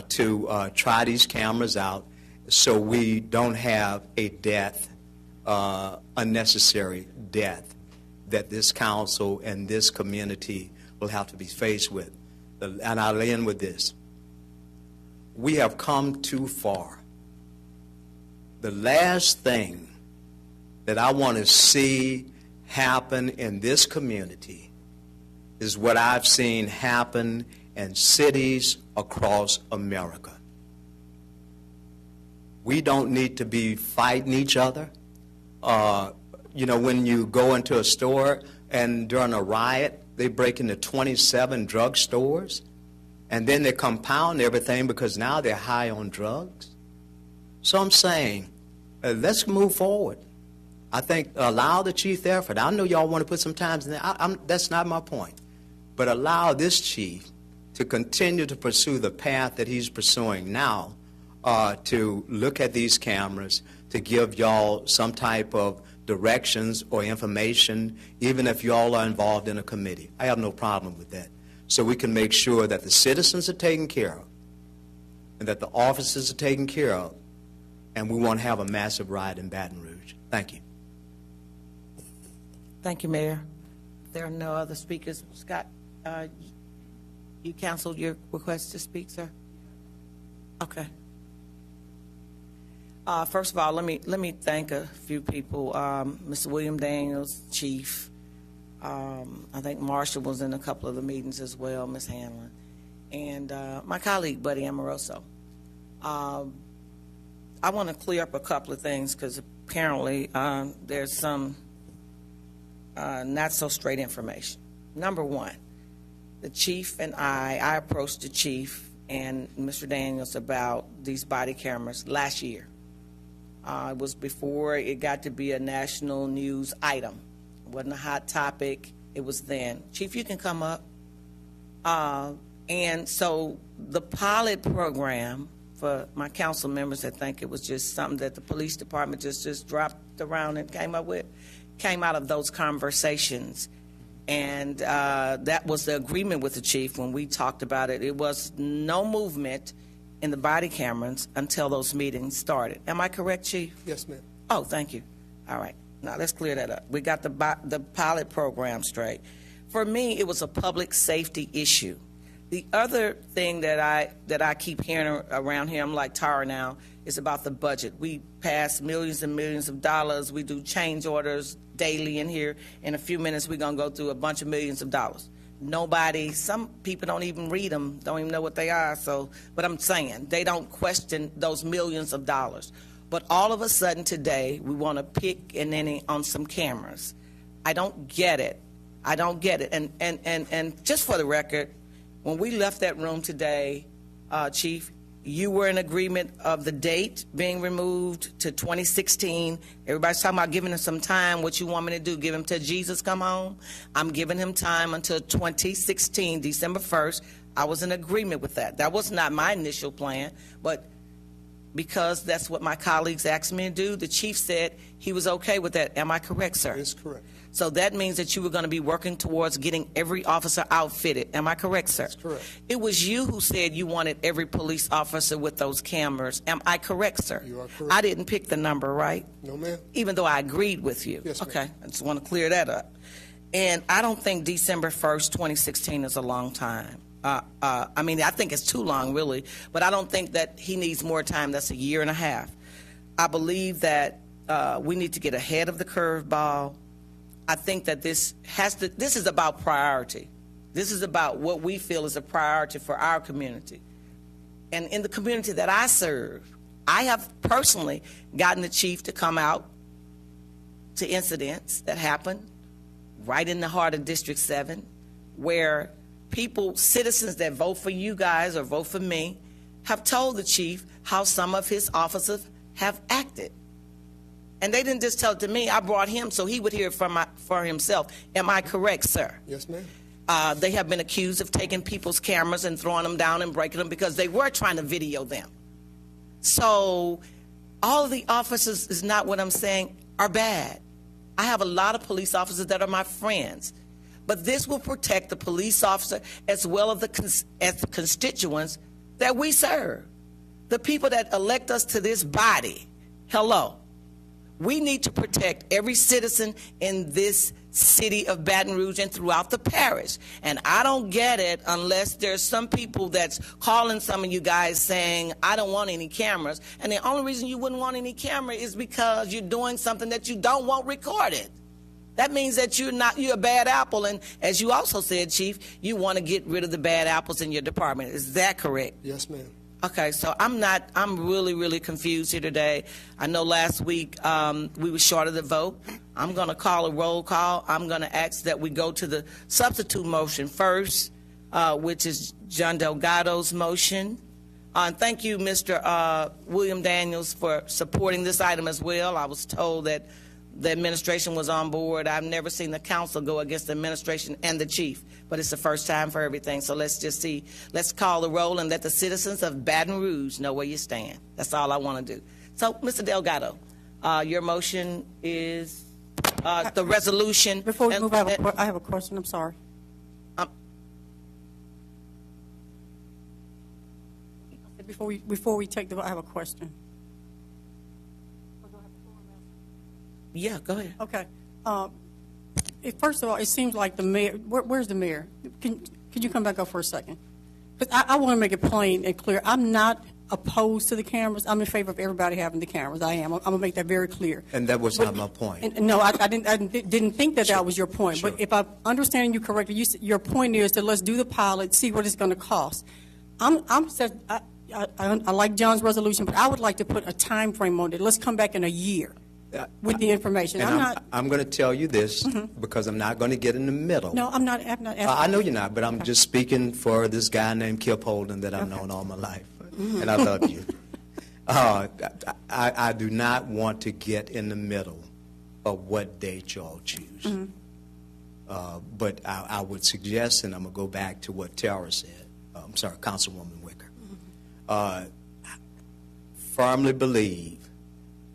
to try these cameras out so we don't have a death, unnecessary death, that this council and this community will have to be faced with. And I'll end with this. We have come too far. The last thing that I want to see happen in this community is what I've seen happen in cities across America. We don't need to be fighting each other. You know, when you go into a store and during a riot, they break into 27 drug stores, and then they compound everything because now they're high on drugs. So I'm saying, let's move forward. I think allow the chief the effort. I know y'all want to put some time in there. That's not my point. But allow this chief to continue to pursue the path that he's pursuing now, to look at these cameras, to give y'all some type of directions or information, even if y'all are involved in a committee. I have no problem with that. So we can make sure that the citizens are taken care of and that the officers are taken care of, and we won't have a massive riot in Baton Rouge. Thank you. Thank you, Mayor. If there are no other speakers, Scott, you canceled your request to speak, sir? Okay. First of all, let me thank a few people. Mr. William Daniels, Chief. I think Marshall was in a couple of the meetings as well, Ms. Hanlon, and my colleague, Buddy Amoroso. I want to clear up a couple of things because apparently there's some not so straight information. Number one, the chief and I approached the chief and Mr. Daniels about these body cameras last year. It was before it got to be a national news item. It wasn't a hot topic. It was then. Chief, you can come up. And so the pilot program, for my council members that think it was just something that the police department just dropped around and came up with, came out of those conversations. And that was the agreement with the chief when we talked about it. It was no movement in the body cameras until those meetings started. Am I correct, Chief? Yes, ma'am. Oh, thank you. All right. Now let's clear that up. We got the pilot program straight. For me, it was a public safety issue. The other thing that I keep hearing around here, I'm like Tara now, is about the budget. We pass millions and millions of dollars. We do change orders daily in here. In a few minutes, we're going to go through a bunch of millions of dollars. Nobody, some people don't even read them, don't even know what they are. So, but I'm saying, they don't question those millions of dollars. But all of a sudden today, we want to pick and then on some cameras. I don't get it. I don't get it. And just for the record, when we left that room today, Chief, you were in agreement of the date being removed to 2016. Everybody's talking about giving him some time. What you want me to do, give him till Jesus come home? I'm giving him time until 2016, December 1st. I was in agreement with that. That was not my initial plan, but because that's what my colleagues asked me to do, the chief said he was okay with that. Am I correct, sir? That's correct. So that means that you were going to be working towards getting every officer outfitted. Am I correct, sir? That's correct. It was you who said you wanted every police officer with those cameras. Am I correct, sir? You are correct. I didn't pick the number, right? No, ma'am. Even though I agreed with you. Yes, ma'am. Okay, I just want to clear that up. And I don't think December 1st, 2016 is a long time. I mean, I think it's too long, really, but I don't think that he needs more time. That's a year and a half. I believe that we need to get ahead of the curveball. I think that this is about priority. This is about what we feel is a priority for our community. And in the community that I serve, I have personally gotten the chief to come out to incidents that happen right in the heart of District 7, where people, citizens that vote for you guys or vote for me, have told the chief how some of his officers have acted. And they didn't just tell it to me. I brought him so he would hear it for himself. Am I correct, sir? Yes, ma'am. They have been accused of taking people's cameras and throwing them down and breaking them because they were trying to video them. So all of the officers, is not what I'm saying, are bad. I have a lot of police officers that are my friends. But this will protect the police officer as well as the constituents that we serve. The people that elect us to this body. Hello. We need to protect every citizen in this city of Baton Rouge and throughout the parish. And I don't get it unless there's some people that's calling some of you guys saying, I don't want any cameras. And the only reason you wouldn't want any camera is because you're doing something that you don't want recorded. That means that you're a bad apple. And as you also said, Chief, you want to get rid of the bad apples in your department. Is that correct? Yes, ma'am. Okay, so I'm really, really confused here today. I know last week we were short of the vote. I'm going to call a roll call. I'm going to ask that we go to the substitute motion first, which is John Delgado's motion. And thank you, Mr. William Daniels, for supporting this item as well. I was told that the administration was on board. I've never seen the council go against the administration and the chief, but it's the first time for everything. So let's just see. Let's call the roll and let the citizens of Baton Rouge know where you stand. That's all I want to do. So, Mr. Delgado, your motion is the resolution. Before we move, I have a question. I'm sorry. Before we take the vote, I have a question. Yeah, go ahead. Okay. First of all, it seems like the mayor. Where's the mayor? Can you come back up for a second? Because I want to make it plain and clear. I'm not opposed to the cameras. I'm in favor of everybody having the cameras. I am. I'm going to make that very clear. And that was not my point. No, I didn't think that was your point. Sure. But if I'm understanding you correctly, your point is that let's do the pilot, see what it's going to cost. I like John's resolution, but I would like to put a time frame on it. Let's come back in a year with the information. And I'm going to tell you this because I'm not going to get in the middle. No, I'm not. I know you're not, but I'm just speaking for this guy named Kip Holden that I've known all my life, and I love you. I do not want to get in the middle of what date y'all choose. But I would suggest, and I'm going to go back to what Tara said. I'm sorry, Councilwoman Wicker. Firmly believe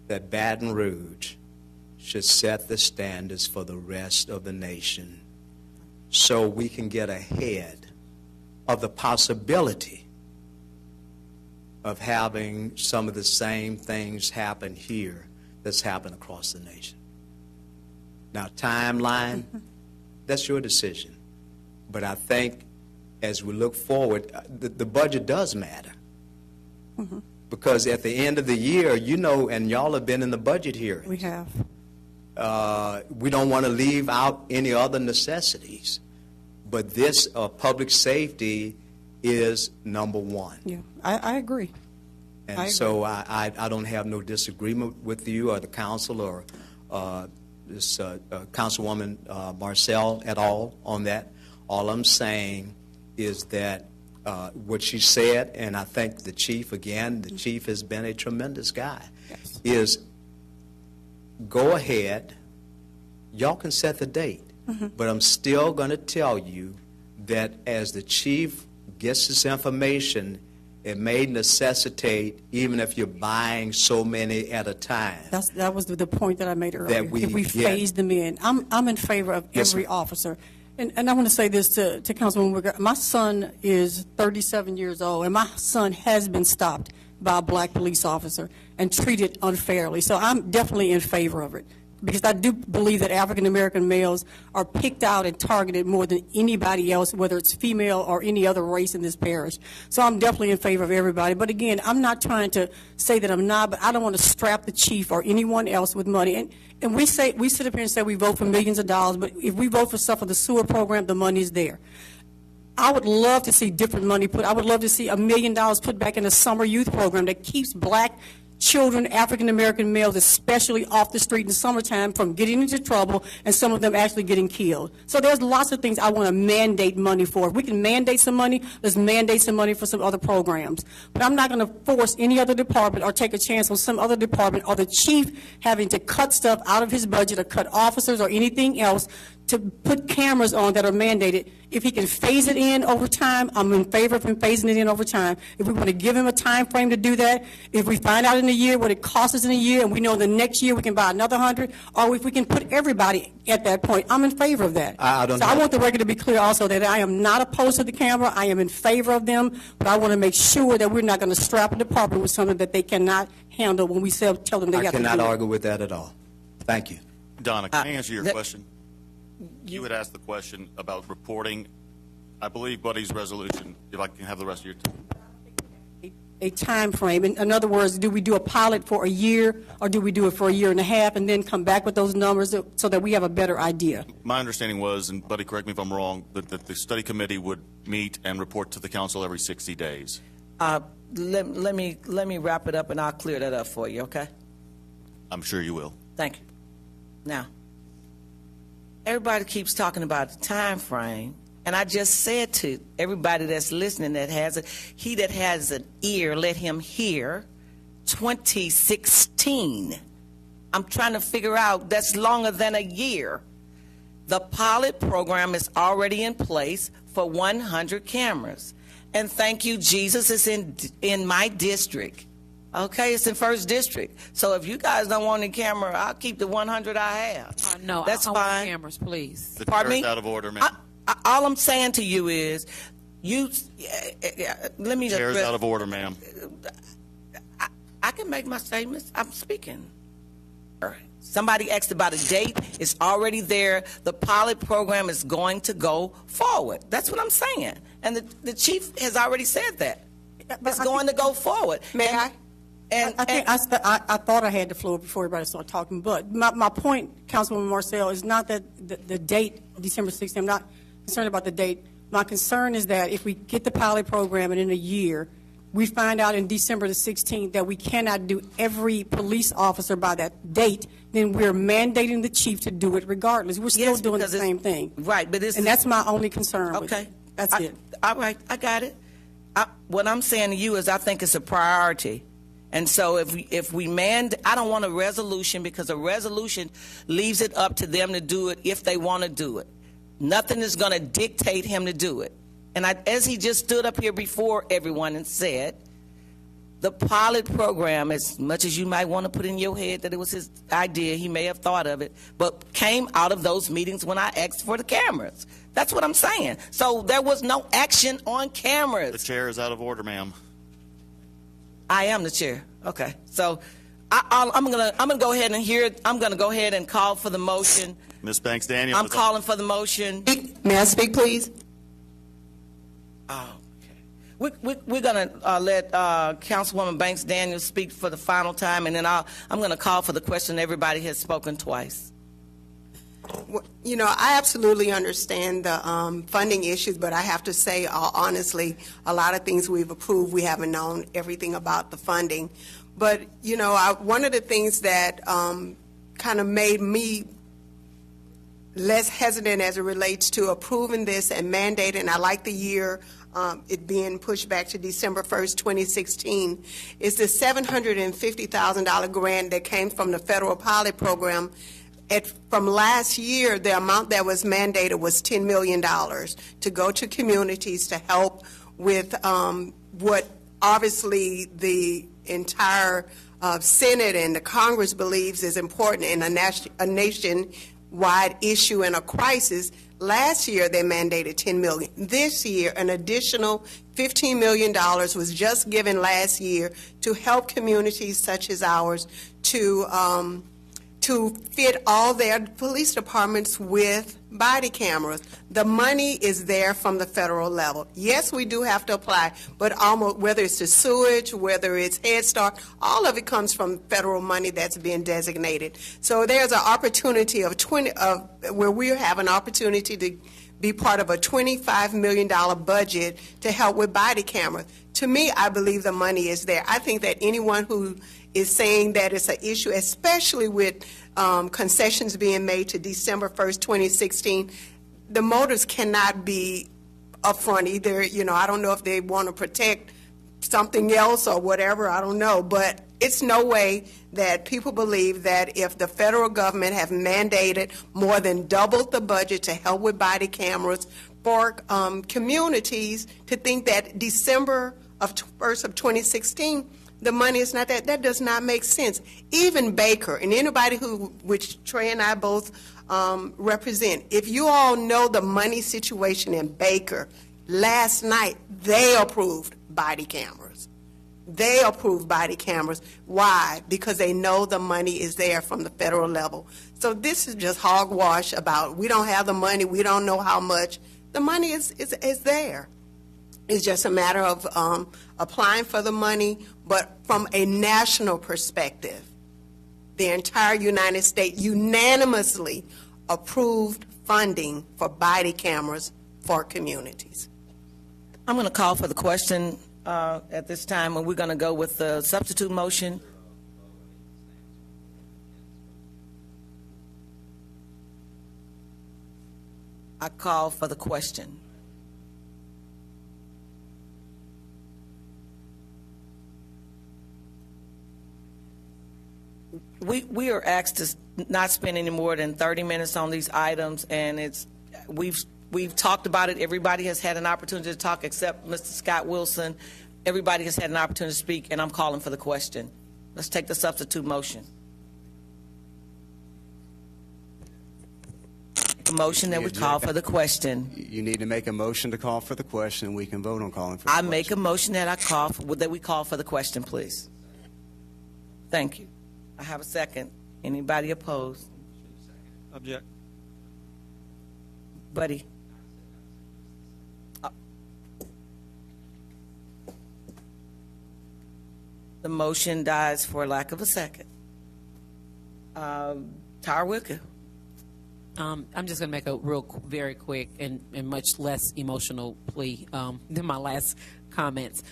that Baton Rouge should set the standards for the rest of the nation so we can get ahead of the possibility of having some of the same things happen here that's happened across the nation. Now, timeline, that's your decision. But I think as we look forward, the budget does matter. Because at the end of the year, you know, and y'all have been in the budget hearings. We have. We don't want to leave out any other necessities. But this public safety is number one. Yeah, I agree. And so I don't have no disagreement with you or the council or this Councilwoman Marcel at all on that. All I'm saying is that what she said, and I thank the chief again, the chief has been a tremendous guy, is go ahead, y'all can set the date, but I'm still going to tell you that as the chief gets this information, it may necessitate, even if you're buying so many at a time. That was the point that I made earlier. That we if we phase them in. I'm in favor of every officer. And I want to say this to Councilwoman Wicker. My son is 37 years old, and my son has been stopped by a black police officer and treated unfairly. So I'm definitely in favor of it, because I do believe that African-American males are picked out and targeted more than anybody else, whether it's female or any other race in this parish. So I'm definitely in favor of everybody. But again, I'm not trying to say that I'm not, but I don't want to strap the chief or anyone else with money. And we sit up here and say we vote for millions of dollars, but if we vote for stuff for the sewer program, the money's there. I would love to see different money put. I would love to see $1 million put back in the summer youth program that keeps black children, African-American males, especially off the street in the summertime from getting into trouble and some of them actually getting killed. So there's lots of things I want to mandate money for. If we can mandate some money, let's mandate some money for some other programs. But I'm not going to force any other department or take a chance on some other department or the chief having to cut stuff out of his budget or cut officers or anything else to put cameras on that are mandated. If he can phase it in over time, I'm in favor of him phasing it in over time. If we want to give him a time frame to do that, if we find out in a year what it costs us in a year and we know the next year we can buy another 100, or if we can put everybody at that point, I'm in favor of that. I want the record to be clear also that I am not opposed to the camera. I am in favor of them, but I want to make sure that we're not going to strap a department with something that they cannot handle when we tell them they have to do it. I cannot argue with that at all. Thank you. Donna, can I answer your question? You had asked the question about reporting. I believe Buddy's resolution, if I can have the rest of your time. A time frame. In other words, do we do a pilot for a year, or do we do it for a year and a half and then come back with those numbers so that we have a better idea? My understanding was, and Buddy, correct me if I'm wrong, that the study committee would meet and report to the council every 60 days. Let me wrap it up, and I'll clear that up for you, okay? I'm sure you will. Thank you. Now, everybody keeps talking about the time frame, and I just said to everybody that's listening he that has an ear, let him hear. 2016. I'm trying to figure out, that's longer than a year. The pilot program is already in place for 100 cameras. And thank you, Jesus, is in my district. Okay, it's in 1st District. So if you guys don't want any camera, I'll keep the 100 I have. No, that's I fine. want cameras, please. The Pardon chair's me? out of order, ma'am. All I'm saying to you is, let me. Chair's out of order, ma'am. I can make my statements. I'm speaking. Somebody asked about a date. It's already there. The pilot program is going to go forward. That's what I'm saying. And the chief has already said that. It's going to go forward. May I? I thought I had the floor before everybody started talking, but my point, Councilwoman Marcel, is not that the date, December 16th, I'm not concerned about the date. My concern is that if we get the pilot program and in a year, we find out in December the 16th that we cannot do every police officer by that date, then we're mandating the chief to do it regardless. We're still doing the same thing. Right, but and that's my only concern. Okay. That's it. All right, I got it. What I'm saying to you is I think it's a priority. And so if we I don't want a resolution, because a resolution leaves it up to them to do it if they want to do it. Nothing is going to dictate him to do it. And as he just stood up here before everyone and said, the pilot program, as much as you might want to put in your head that it was his idea, he may have thought of it, but came out of those meetings when I asked for the cameras. That's what I'm saying. So there was no action on cameras. The chair is out of order, ma'am. I am the chair. Okay. So I'm gonna go ahead and hear. I'm gonna go ahead and call for the motion. Ms. Banks Daniels. I'm calling for the motion. May I speak, please? Oh, okay. We're gonna let Councilwoman Banks Daniels speak for the final time, and then I'm gonna call for the question. Everybody has spoken twice. You know, I absolutely understand the funding issues, but I have to say, honestly, a lot of things we've approved, we haven't known everything about the funding. But, you know, one of the things that kind of made me less hesitant as it relates to approving this and mandating, I like the year it being pushed back to December 1st, 2016, is the $750,000 grant that came from the federal pilot program. From last year, the amount that was mandated was $10 million to go to communities to help with what obviously the entire Senate and the Congress believes is important in a nationwide issue and a crisis. Last year, they mandated $10 million. This year, an additional $15 million was just given last year to help communities such as ours to fit all their police departments with body cameras. The money is there from the federal level. Yes, we do have to apply, but almost whether it's the sewage, whether it's Head Start, all of it comes from federal money that's being designated. So there's an opportunity where we have an opportunity to be part of a $25 million budget to help with body cameras. To me, I believe the money is there. I think that anyone who is saying that it's an issue, especially with concessions being made to December 1st, 2016, the motives cannot be upfront either. I don't know if they want to protect something else or whatever, I don't know, but it's no way that people believe that if the federal government have mandated more than doubled the budget to help with body cameras for communities, to think that December 1st of 2016, the money is not that does not make sense. Even Baker, and anybody which Trey and I both represent, if you all know the money situation in Baker, last night they approved body cameras. They approved body cameras. Why? Because they know the money is there from the federal level. So this is just hogwash about we don't have the money, we don't know how much. The money is there. It's just a matter of applying for the money, but from a national perspective, the entire United States unanimously approved funding for body cameras for communities. I'm going to call for the question at this time, and we're going to go with the substitute motion. I call for the question. We are asked to not spend any more than 30 minutes on these items, and we've talked about it. Everybody has had an opportunity to talk except Mr. Scott Wilson. Everybody has had an opportunity to speak, and I'm calling for the question. Let's take the substitute motion. A motion that we call for the question. You need to make a motion to call for the question. We can vote on calling for the question. I make a motion that we call for the question, please. Thank you. I have a second. Anybody opposed? Object. Buddy. The motion dies for lack of a second. Tara Wicker. I'm just going to make a very quick and much less emotional plea than my last comments.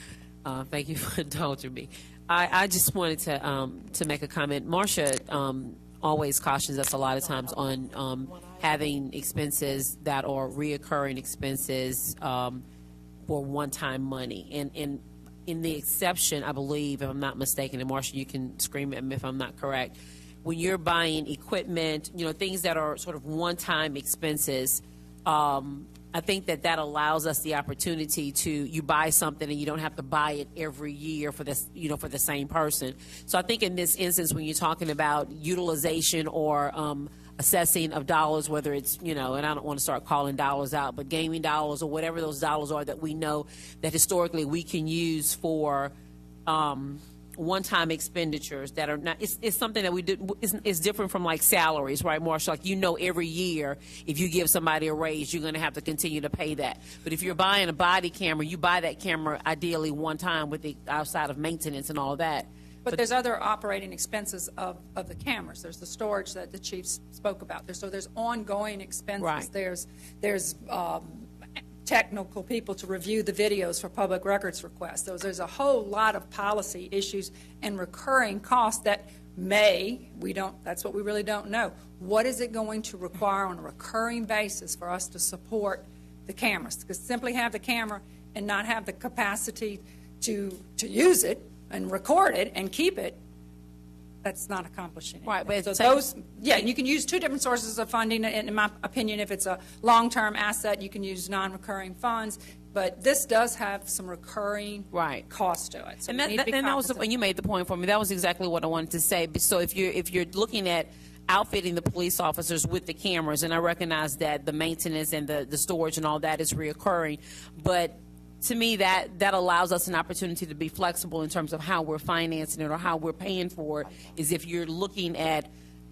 Thank you for indulging me. I just wanted to make a comment. Marcia always cautions us a lot of times on having expenses that are reoccurring expenses for one-time money. And in the exception, I believe, if I'm not mistaken, and Marcia, you can scream at me if I'm not correct, when you're buying equipment, things that are sort of one-time expenses, I think that allows us the opportunity to, you buy something and you don't have to buy it every year for this, for the same person. So I think in this instance, when you're talking about utilization or assessing of dollars, whether it's, and I don't want to start calling dollars out, but gaming dollars or whatever those dollars are that we know that historically we can use for one-time expenditures that are not, it's something that we do, it's different from like salaries, right, Marsha? Like, every year if you give somebody a raise, you're going to have to continue to pay that. But if you're buying a body camera, you buy that camera ideally one time with the outside of maintenance and all that. But there's other operating expenses of the cameras. There's the storage that the chief spoke about. So there's ongoing expenses. Right. There's technical people to review the videos for public records requests. There's a whole lot of policy issues and recurring costs that that's what we really don't know. What is it going to require on a recurring basis for us to support the cameras? Because simply have the camera and not have the capacity to use it and record it and keep it, that's not accomplishing it. Right, but you can use two different sources of funding. In my opinion, if it's a long-term asset, you can use non-recurring funds. But this does have some recurring cost to it. So and that was when you made the point for me. That was exactly what I wanted to say. So if you're looking at outfitting the police officers with the cameras, and I recognize that the maintenance and the storage and all that is reoccurring, but to me, that allows us an opportunity to be flexible in terms of how we're financing it or how we're paying for it, is if you're looking at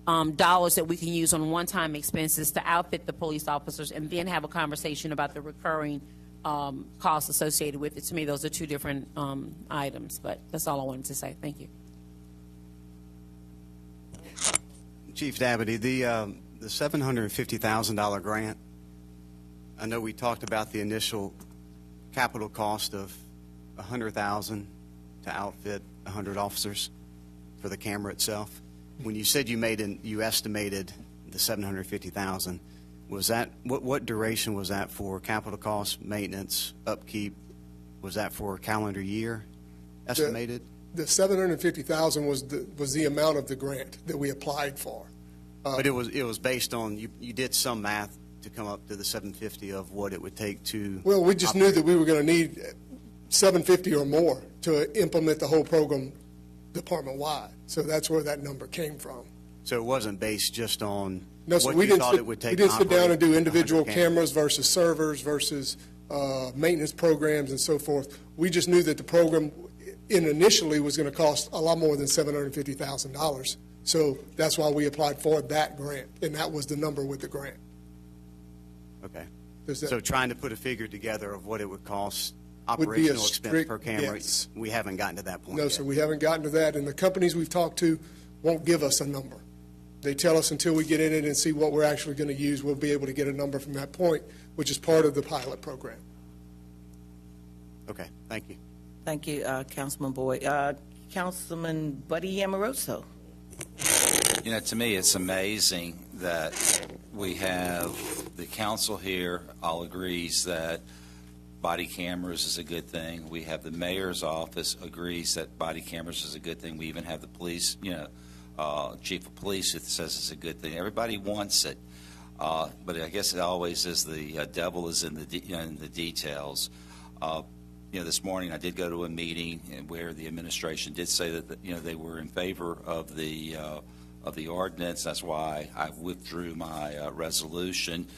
dollars that we can use on one-time expenses to outfit the police officers, and then have a conversation about the recurring costs associated with it. To me, those are two different items, but that's all I wanted to say. Thank you. Chief Dabney, the $750,000 grant, I know we talked about the initial capital cost of $100,000 to outfit 100 officers for the camera itself. When you said you estimated the $750,000, was that what duration was that for? Capital costs, maintenance, upkeep? Was that for a calendar year estimated? The $750,000 was the amount of the grant that we applied for. But it was based on you did some math to come up to the $750 of what it would take to. Well, we just knew that we were going to need $750 or more to implement the whole program department-wide. So that's where that number came from. So it wasn't based just on what you thought it would take. We didn't sit down and do individual cameras versus servers versus maintenance programs and so forth. We just knew that the program initially was going to cost a lot more than $750,000. So that's why we applied for that grant, and that was the number with the grant. Okay. So trying to put a figure together of what it would cost, operational expense per camera, yes. We haven't gotten to that point No, yet. sir, we haven't gotten to that, and the companies we've talked to won't give us a number. They tell us until we get in it and see what we're actually going to use, we'll be able to get a number from that point, which is part of the pilot program. Okay, thank you. Thank you, Councilman Boyd. Councilman Buddy Amoroso. You know, to me, it's amazing that we have the council here all agrees that body cameras is a good thing. We have the mayor's office agrees that body cameras is a good thing. We even have the police, chief of police that says it's a good thing. Everybody wants it, but I guess it always is the devil is in the details. This morning I did go to a meeting where the administration did say that they were in favor of the ordinance. That's why I withdrew my resolution.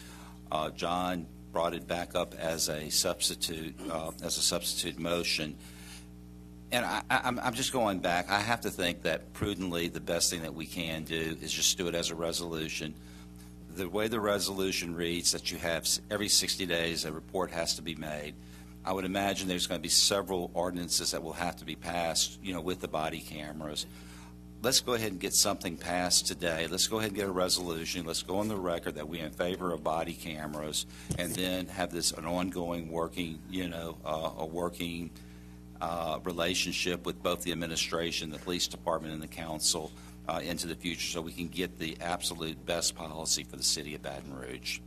John brought it back up as a substitute motion. And I'm just going back. I have to think that prudently the best thing that we can do is just do it as a resolution. The way the resolution reads, that you have every 60 days a report has to be made. I would imagine there's going to be several ordinances that will have to be passed, with the body cameras. Let's go ahead and get something passed today. Let's go ahead and get a resolution. Let's go on the record that we're in favor of body cameras, and then have an ongoing working, a working relationship with both the administration, the police department, and the council into the future, so we can get the absolute best policy for the city of Baton Rouge.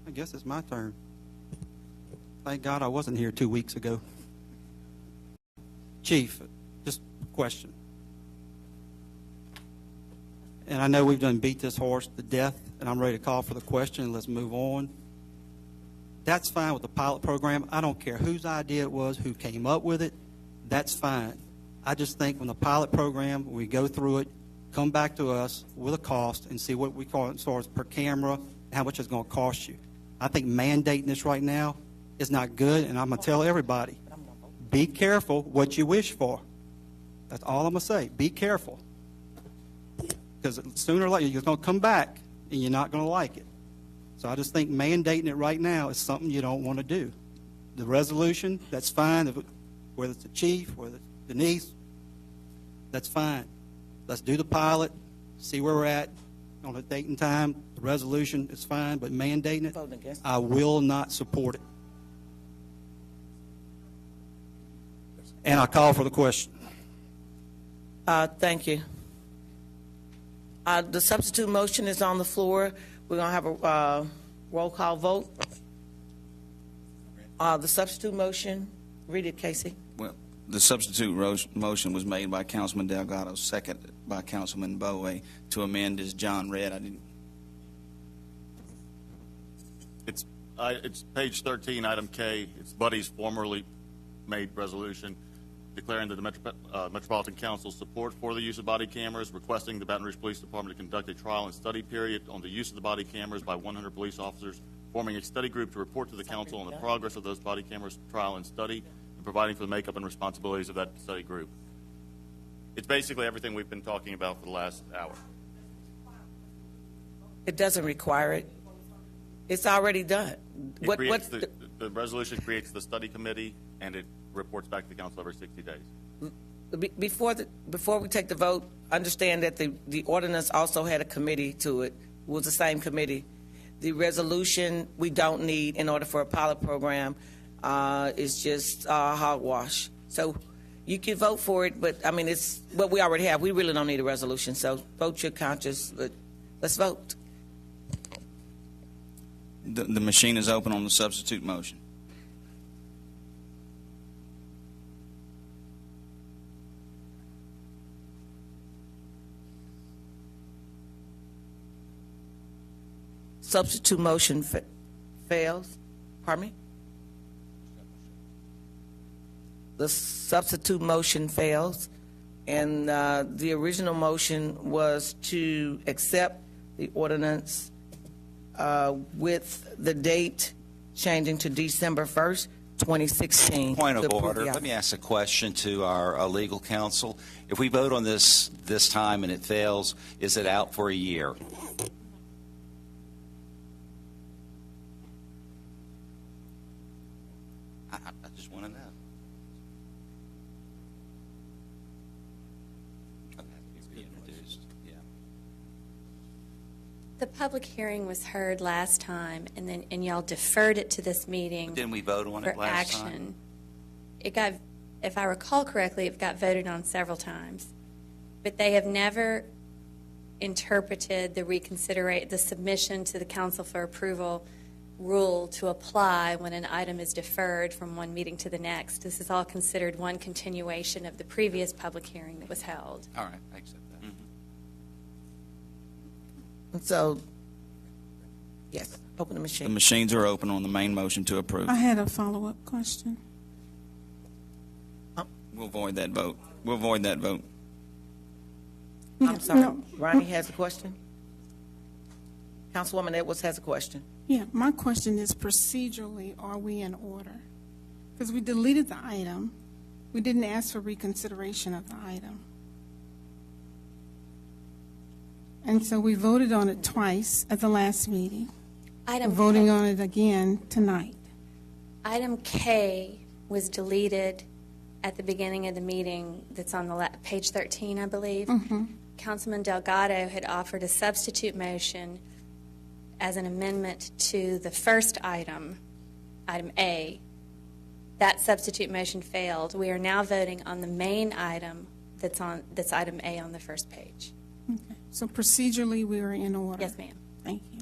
I guess it's my turn. Thank God I wasn't here 2 weeks ago. Chief, just a question. And I know we've done beat this horse to death, and I'm ready to call for the question. Let's move on. That's fine with the pilot program. I don't care whose idea it was, who came up with it. That's fine. I just think when the pilot program, when we go through it, come back to us with a cost and see what we call it as far as per camera and how much it's going to cost you. I think mandating this right now is not good, and I'm going to tell everybody, be careful what you wish for. That's all I'm going to say. Be careful. Because sooner or later, you're going to come back, and you're not going to like it. So I just think mandating it right now is something you don't want to do. The resolution, that's fine. Whether it's the chief, whether it's Denise, that's fine. Let's do the pilot, see where we're at on a date and time. The resolution is fine, but mandating it, I will not support it. And I call for the question. Thank you. The substitute motion is on the floor. We're going to have a roll call vote. The substitute motion, read it, Casey. Well, the substitute motion was made by Councilman Delgado, seconded by Councilman Bowe to amend as John read. I didn't. It's page 13, item K. It's Buddy's formerly made resolution declaring that the Metropolitan Council's support for the use of body cameras, requesting the Baton Rouge Police Department to conduct a trial and study period on the use of the body cameras by 100 police officers, forming a study group to report to the council on the progress of those body cameras trial and study, and providing for the makeup and responsibilities of that study group. It's basically everything we've been talking about for the last hour. It doesn't require it. It's already done. The resolution creates the study committee, and it reports back to the council every 60 days. Before we take the vote, understand that the ordinance also had a committee to it. It was the same committee. The resolution we don't need in order for a pilot program is just hogwash. So you can vote for it, but I mean, it's what we already have. We really don't need a resolution. So vote your conscience, but let's vote. The machine is open on the substitute motion. Substitute motion fails. Pardon me? The substitute motion fails, and the original motion was to accept the ordinance with the date changing to December 1st, 2016. Point of To approve order. the Let me ask a question to our legal counsel. If we vote on this time and it fails, is it out for a year? I just want to know. Be introduced. Yeah. The public hearing was heard last time, and y'all deferred it to this meeting. Didn't we vote on for it last action. time? It got, if I recall correctly, it got voted on several times, but they have never interpreted the submission to the council for approval rule to apply when an item is deferred from one meeting to the next. This is all considered one continuation of the previous public hearing that was held. All right, I accept that. So, yes, open the machine. The machines are open on the main motion to approve. I had a follow-up question. We'll void that vote. We'll void that vote. I'm sorry. No. Ronnie has a question? Councilwoman Edwards has a question. Yeah, my question is procedurally, are we in order? Because we deleted the item. We didn't ask for reconsideration of the item. And so we voted on it twice at the last meeting. We're voting on it again tonight. Item K was deleted at the beginning of the meeting. That's on the page 13, I believe. Councilman Delgado had offered a substitute motion as an amendment to the first item, item A. That substitute motion failed. We are now voting on the main item that's item A on the first page. Okay. So procedurally, we are in order. Yes, ma'am. Thank you.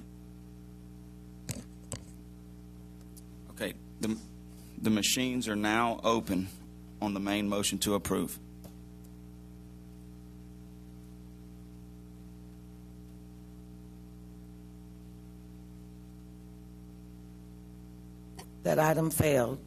Okay, the machines are now open on the main motion to approve. That item failed.